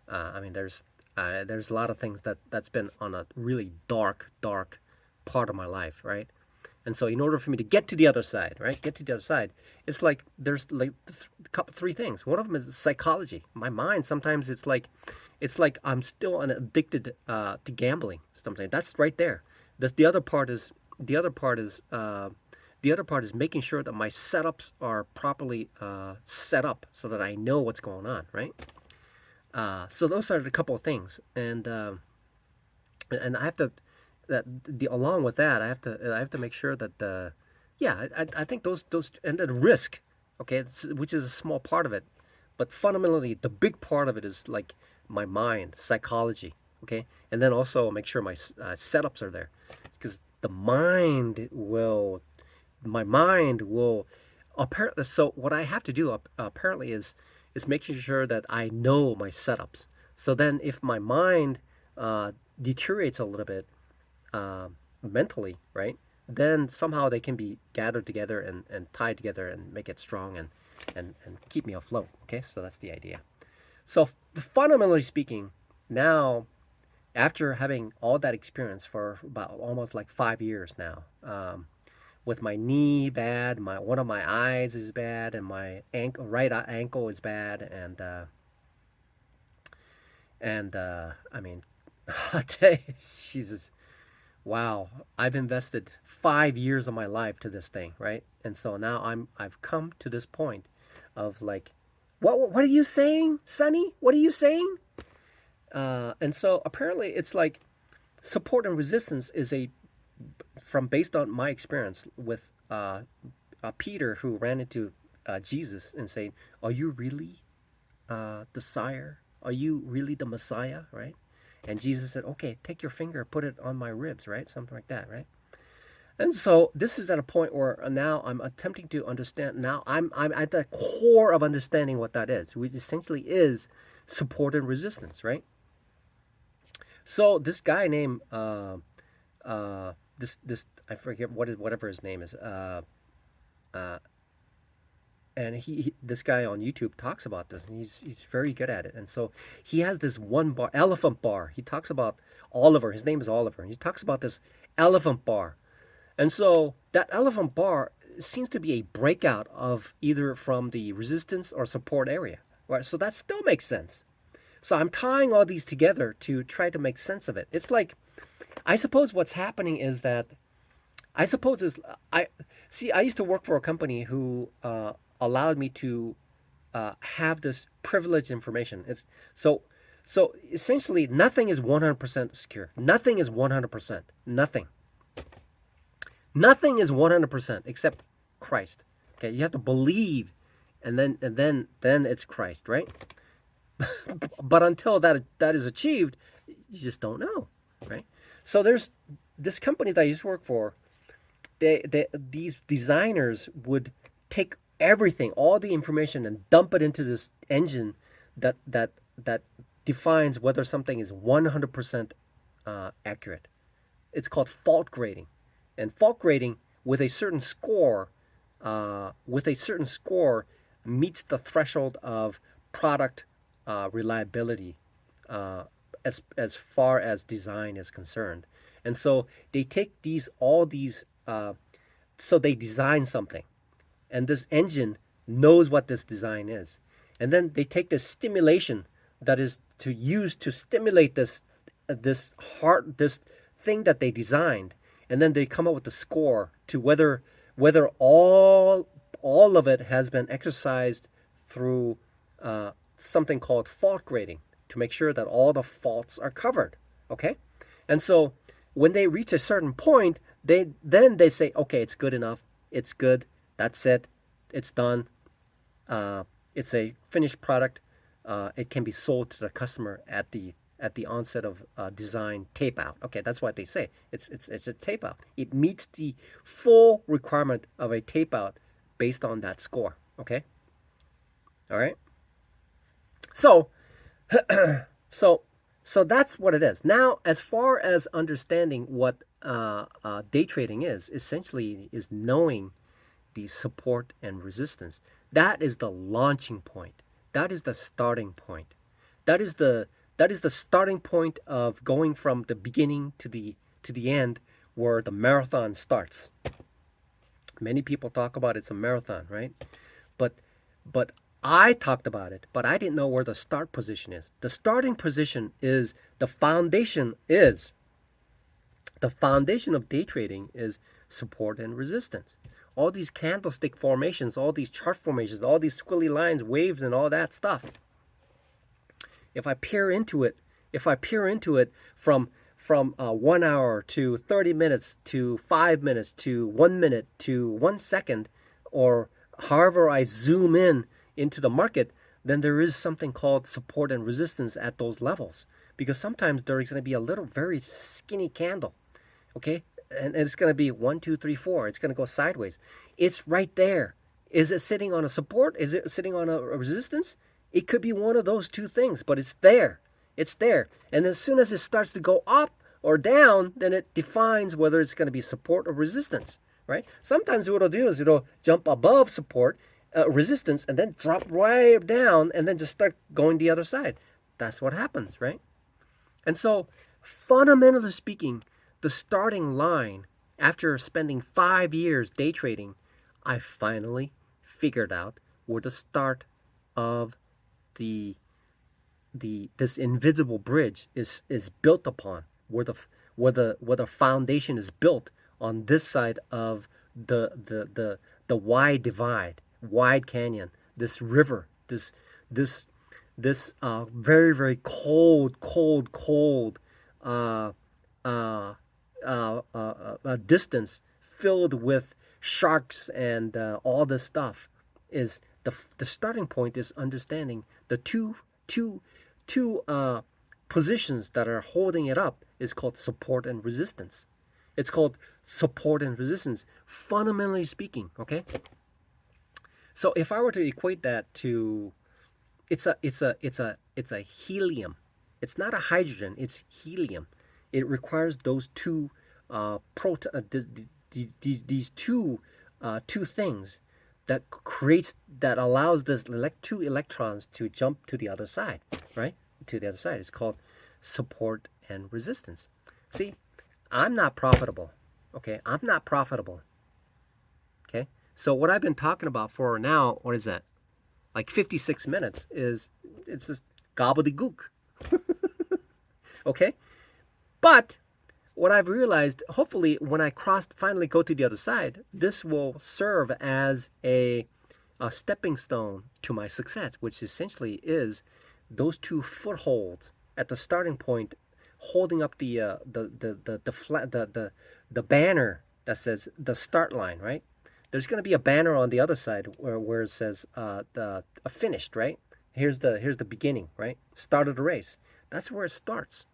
I mean, there's a lot of things that's been on a really dark part of my life, right? And so in order for me to get to the other side, right, it's like there's like three things. One of them is psychology. My mind sometimes it's like I'm still addicted to gambling. Something that's right there. The other part is making sure that my setups are properly set up so that I know what's going on, right? So those are a couple of things, and I have to along with that I have to make sure that yeah, I think those and then risk, okay, which is a small part of it, but fundamentally the big part of it is like my mind, psychology, okay, and then also make sure my setups are there, because my mind will apparently. So what I have to do apparently is making sure that I know my setups. So then if my mind uh, deteriorates a little bit mentally, right? Then somehow they can be gathered together and tied together and make it strong and keep me afloat. Okay, so that's the idea. So fundamentally speaking, now after having all that experience for about almost like 5 years now, with my knee bad, my one of my eyes is bad, and my right ankle is bad, and I mean, I tell you, Jesus, wow, I've invested 5 years of my life to this thing, right? And so now I've come to this point of like, what are you saying, Sonny? What are you saying? And so apparently it's like support and resistance is a from based on my experience with Peter, who ran into Jesus and saying, "Are you really the sire? Are you really the Messiah?" Right? And Jesus said, "Okay, take your finger, put it on my ribs," right? Something like that, right? And so this is at a point where now I'm attempting to understand. Now I'm at the core of understanding what that is, which essentially is support and resistance, right? So this guy named this I forget whatever his name is. Uh, and this guy on YouTube talks about this, and he's very good at it. And so he has this one bar, elephant bar. He talks about Oliver. His name is Oliver. And he talks about this elephant bar. And so that elephant bar seems to be a breakout of either from the resistance or support area, right? So that still makes sense. So I'm tying all these together to try to make sense of it. It's like, I suppose what's happening is that I suppose is I see. I used to work for a company who allowed me to have this privileged information. It's so so essentially nothing is 100% secure. Nothing is 100%. Nothing is 100% except Christ. Okay, you have to believe, and then it's Christ, right? But until that is achieved, you just don't know, right? So there's this company that I used to work for. These designers would take everything, all the information, and dump it into this engine that defines whether something is 100% accurate. It's called fault grading, and fault grading with a certain score, meets the threshold of product reliability, as far as design is concerned. And so they take all these so they design something, and this engine knows what this design is, and then they take this stimulation that is to use to stimulate this thing that they designed, and then they come up with a score to whether all of it has been exercised through something called fault grading to make sure that all the faults are covered. Okay, and so when they reach a certain point, they say, okay, it's good enough, it's good, that's it, it's done, it's a finished product. It can be sold to the customer at the onset of design tape out. Okay, that's what they say. It's a tape out. It meets the full requirement of a tape out based on that score. Okay, all right. So so so that's what it is. Now, as far as understanding what day trading is, essentially is knowing the support and resistance. That is the launching point. That is the starting point. That is the starting point of going from the beginning to the end, where the marathon starts. Many people talk about it's a marathon, right? But but I talked about it, but I didn't know where the start position is. The starting position is the foundation of day trading is support and resistance. All these candlestick formations, all these chart formations, all these squiggly lines, waves, and all that stuff. If I peer into it, from 1 hour to 30 minutes to 5 minutes to 1 minute to 1 second, or however I zoom in into the market, then there is something called support and resistance at those levels. Because sometimes there's going to be a little very skinny candle, okay, and it's going to be 1 2 3 4, it's going to go sideways. It's right there. Is it sitting on a support? Is it sitting on a resistance? It could be one of those two things, but it's there. It's there. And as soon as it starts to go up or down, then it defines whether it's going to be support or resistance, right? Sometimes what it'll do is it'll jump above support, resistance, and then drop right down and then just start going the other side. That's what happens, right? And so, fundamentally speaking, the starting line, after spending 5 years day trading, I finally figured out where the start of the this invisible bridge is built upon, where the foundation is built on this side of the wide divide, wide canyon, this river, this very very cold uh, uh, distance filled with sharks and all this stuff is the starting point is understanding the two two positions that are holding it up is called support and resistance. It's called support and resistance, fundamentally speaking. Okay, so if I were to equate that to it's a helium. It's not a hydrogen. It's helium. It requires those two proton these two things that allows this two electrons to jump to the other side, right? To the other side. It's called support and resistance. See, I'm not profitable. Okay, I'm not profitable. Okay, so what I've been talking about for now, what is that? Like 56 minutes is it's just gobbledygook. Okay, but what I've realized, hopefully, when I finally go to the other side, this will serve as a stepping stone to my success, which essentially is those two footholds at the starting point, holding up the banner that says the start line, right? There's going to be a banner on the other side where it says the finished, right? Here's the beginning, right? Start of the race. That's where it starts.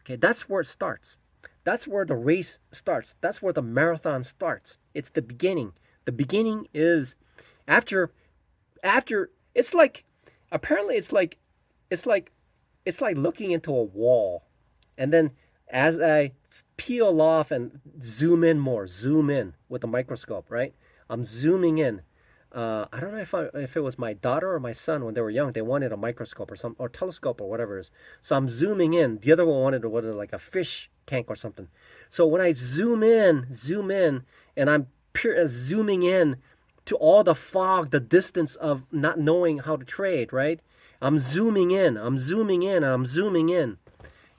Okay, that's where it starts. That's where the race starts. That's where the marathon starts. It's the beginning. The beginning is after after it's like apparently it's like it's like looking into a wall. And then as I peel off and zoom in with the microscope, right? I'm zooming in. I don't know if it was my daughter or my son when they were young. They wanted a microscope or telescope or whatever it is. So I'm zooming in. The other one wanted like a fish tank or something. So when I zoom in, and I'm zooming in to all the fog, the distance of not knowing how to trade, right? I'm zooming in. I'm zooming in. I'm zooming in,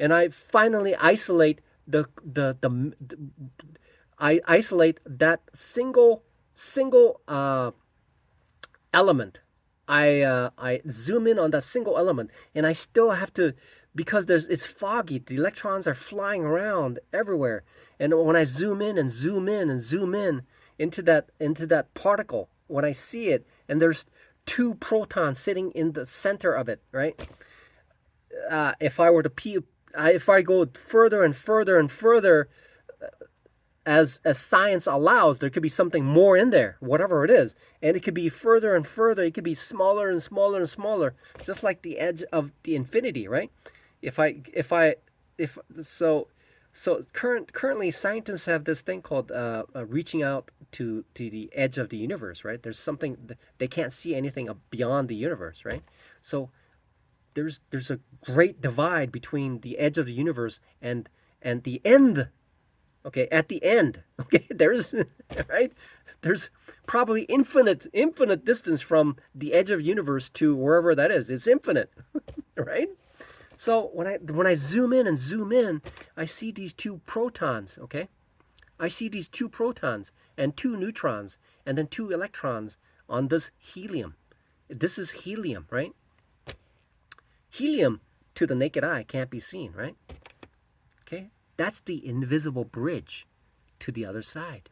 and I finally isolate I isolate that single element. I zoom in on that single element, and I still have to because it's foggy. The electrons are flying around everywhere, and when I zoom in and zoom in and zoom in into that particle, when I see it, and there's two protons sitting in the center of it, right? If I were to if I go further and further and further as science allows, there could be something more in there, whatever it is, and it could be further and further. It could be smaller and smaller and smaller, just like the edge of the infinity, right? If currently scientists have this thing called reaching out to the edge of the universe, right? There's something they can't see anything beyond the universe, right? So there's a great divide between the edge of the universe and the end. Okay, at the end. Okay, there's right. There's probably infinite distance from the edge of the universe to wherever that is. It's infinite, right? So when I zoom in and zoom in, I see these two protons. Okay, I see these two protons and two neutrons and then two electrons on this helium. This is helium, right? Helium to the naked eye can't be seen, right? Okay, that's the invisible bridge to the other side.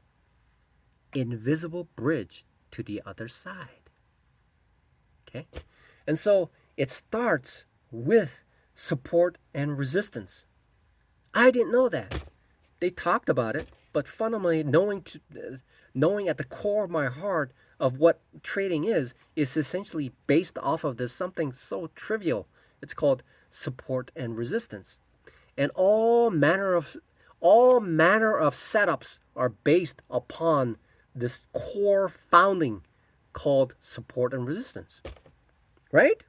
Invisible bridge to the other side. Okay, and so it starts with support and resistance. I didn't know that. They talked about it, but fundamentally knowing at the core of my heart of what trading is essentially based off of this something so trivial. It's called support and resistance. And all manner of setups are based upon this core founding called support and resistance, right?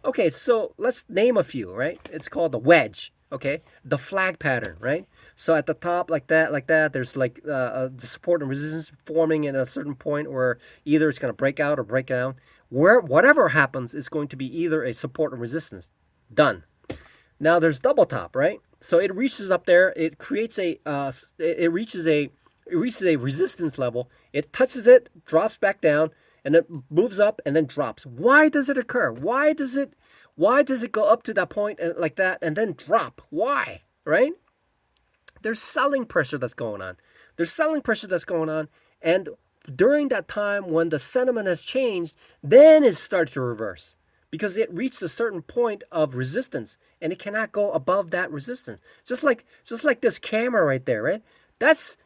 Okay, so let's name a few, right? It's called the wedge, okay? The flag pattern, right? So at the top, like that, there's like the support and resistance forming in a certain point where either it's going to break out or break down. Whatever happens is going to be either a support or resistance. Done. Now there's double top, right? So it reaches up there. It creates it reaches a resistance level. It touches it, drops back down, and it moves up and then drops. Why does it occur? Why does it go up to that point and like that and then drop? Why? Right? There's selling pressure that's going on. There's selling pressure that's going on, and during that time when the sentiment has changed, then it starts to reverse because it reached a certain point of resistance and it cannot go above that resistance. Just like this camera right there, right? That's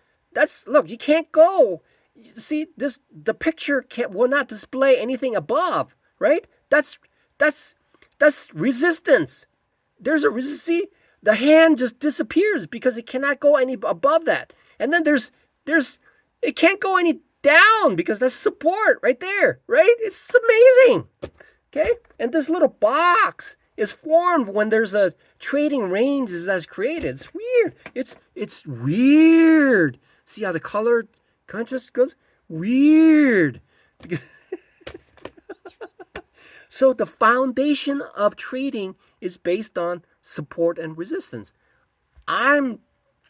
look, you can't go. See this the picture will not display anything above, right? That's resistance. There's a resistance. See, the hand just disappears because it cannot go any above that. And then there's it can't go any down because that's support right there, right? It's amazing. Okay? And this little box is formed when there's a trading range that's created. It's weird. It's weird. See how the color contrast goes? Weird. So the foundation of trading is based on support and resistance. I'm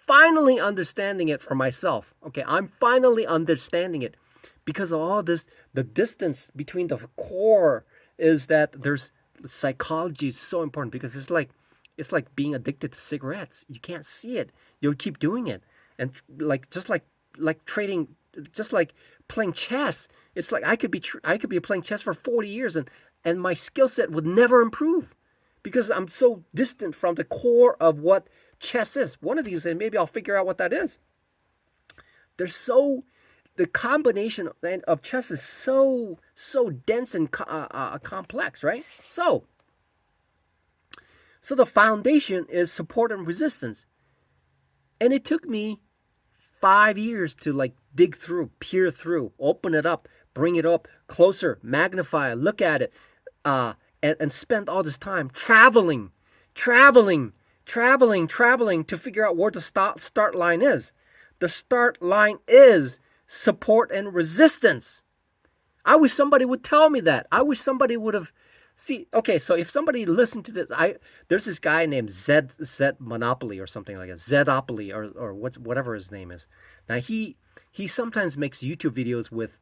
finally understanding it for myself. Okay, I'm finally understanding it because of all this. The distance between the core is that there's psychology is so important because it's like being addicted to cigarettes. You can't see it. You'll keep doing it, and just like trading, just like playing chess. It's like I could be playing chess for 40 years and my skill set would never improve because I'm so distant from the core of what chess is. One of these days, maybe I'll figure out what that is. There's so the combination of chess is so dense and complex, right? So the foundation is support and resistance, and it took me 5 years to like dig through, peer through, open it up, bring it up closer, magnify, look at it, uh, and spend all this time traveling, traveling to figure out where the start line is. The start line is support and resistance. I wish somebody would tell me that. I wish somebody would have. See, okay, so if somebody listened to this, there's this guy named Zed Monopoly or something like that, Zedopoly or whatever his name is. Now he sometimes makes YouTube videos with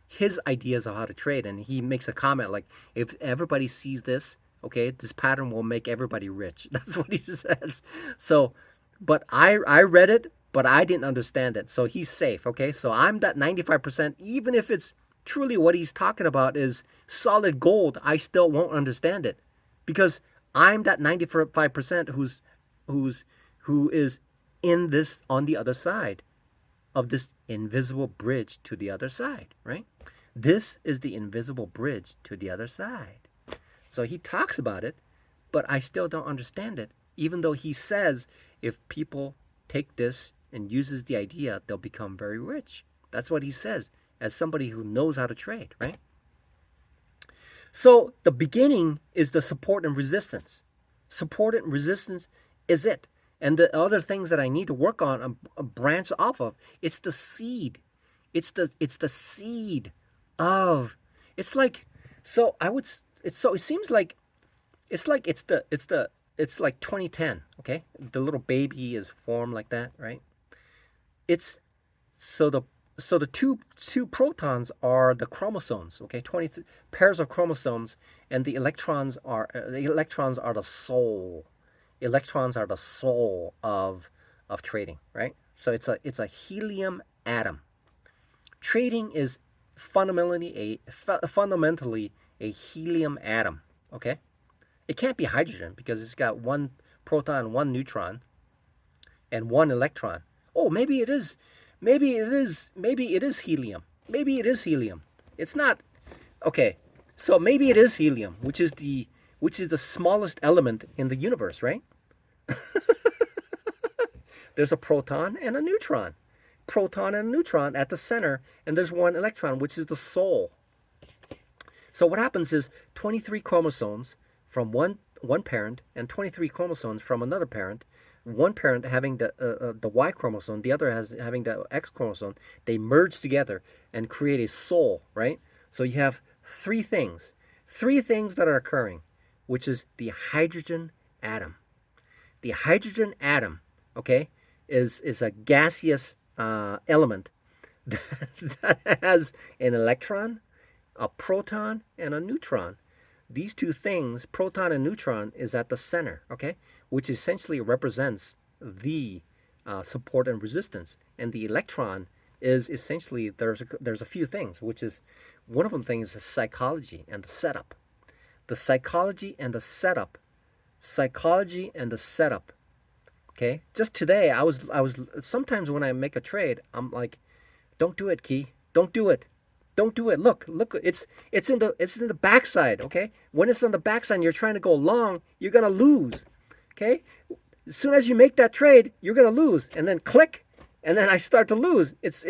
his ideas of how to trade, and he makes a comment like, if everybody sees this, okay, this pattern will make everybody rich. That's what he says. So, but I read it, but I didn't understand it. So he's safe, okay? So I'm that 95%, even if it's truly what he's talking about is solid gold, I still won't understand it because I'm that 95% who is in this on the other side of this invisible bridge to the other side, right? This is the invisible bridge to the other side. So he talks about it, but I still don't understand it, even though he says if people take this and uses the idea, they'll become very rich. That's what he says as somebody who knows how to trade, right? So the beginning is the support and resistance. Support and resistance is it. And the other things that I need to work on a branch off of, it's the seed. It's the seed of it's like so I would it's so it seems like it's like 2010, okay? The little baby is formed like that, right? It's so the two protons are the chromosomes, okay? 20 pairs of chromosomes, and the electrons are the soul. Electrons are the soul of trading, right? So it's a helium atom. Trading is fundamentally a helium atom, okay? It can't be hydrogen because it's got one proton, one neutron, and one electron. Oh, maybe it is. Maybe it is helium. Maybe it is helium. It's not. Okay. So maybe it is helium, which is the smallest element in the universe, right? There's a proton and a neutron. Proton and a neutron at the center, and there's one electron, which is the soul. So what happens is 23 chromosomes from one parent and 23 chromosomes from another parent. One parent having the Y chromosome, the other having the X chromosome. They merge together and create a soul, right? So you have three things that are occurring, which is the hydrogen atom. The hydrogen atom, okay, is a gaseous element that has an electron, a proton, and a neutron. These two things, proton and neutron, is at the center, okay, which essentially represents the support and resistance. And the electron is essentially there's a few things, which is one of them things is psychology and the setup. The psychology and the setup. Psychology and the setup. Okay. Just today, I was sometimes when I make a trade, I'm like, don't do it, Key. Don't do it. Don't do it. Look. It's in the backside. Okay. When it's on the backside, and you're trying to go long. You're gonna lose. Okay. As soon as you make that trade, you're gonna lose, and then click, and then I start to lose. It's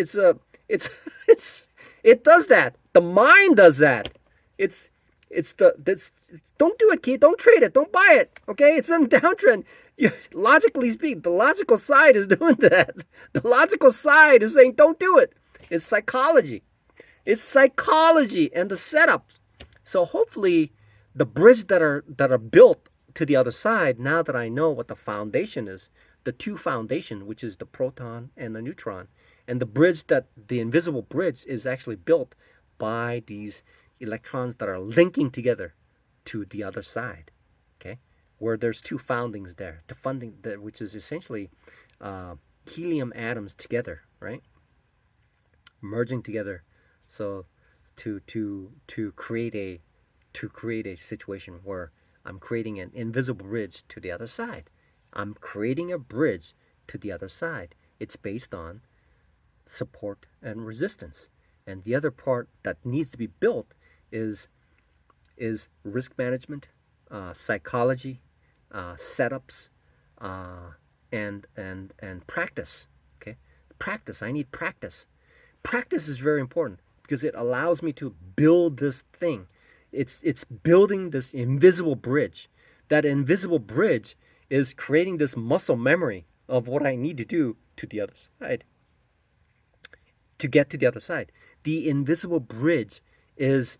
it does that. The mind does that. It's it's the this. Don't do it, Key. Don't trade it. Don't buy it. Okay. It's in downtrend. Logically speaking, the logical side is doing that. The logical side is saying, don't do it. It's psychology. It's psychology and the setups. So hopefully the bridge that are built to the other side, now that I know what the foundation is, the two foundation, which is the proton and the neutron, and the bridge that the invisible bridge is actually built by these electrons that are linking together to the other side. Okay? Where there's two foundings there, which is essentially helium atoms together, right? Merging together, so to create a situation where I'm creating an invisible bridge to the other side. I'm creating a bridge to the other side. It's based on support and resistance, and the other part that needs to be built is risk management, psychology, setups, and practice. Okay, practice. I need practice. Practice is very important because it allows me to build this thing. It's building this invisible bridge. That invisible bridge is creating this muscle memory of what I need to do to the other side to get to the other side. The invisible bridge is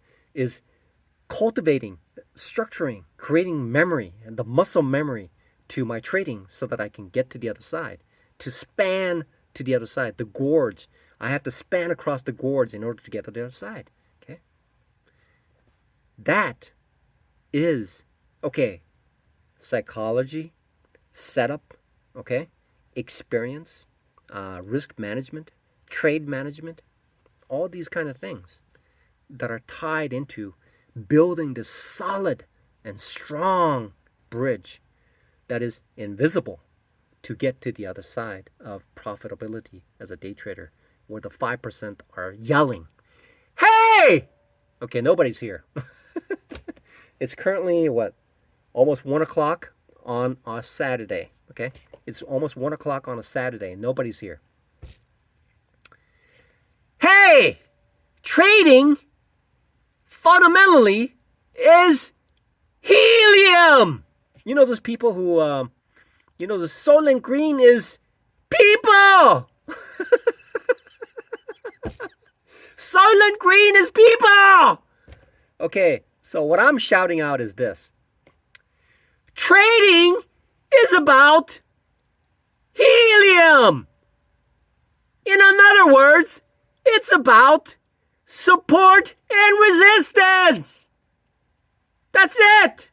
cultivating, structuring, creating memory and the muscle memory to my trading so that I can get to the other side, to span to the other side, the gorge. I have to span across the gorge in order to get to the other side. Okay? That is, okay, psychology, setup, okay, experience, risk management, trade management, all these kind of things that are tied into building this solid and strong bridge that is invisible to get to the other side of profitability as a day trader, where the 5% are yelling, hey! Okay, nobody's here. It's currently, almost 1 o'clock on a Saturday, okay? It's almost 1 o'clock on a Saturday. Nobody's here. Hey! Trading fundamentally is helium! You know those people who, the Soylent Green is people! Soylent Green is people! Okay, so what I'm shouting out is this. Trading is about helium! In other words, it's about support and resistance! That's it!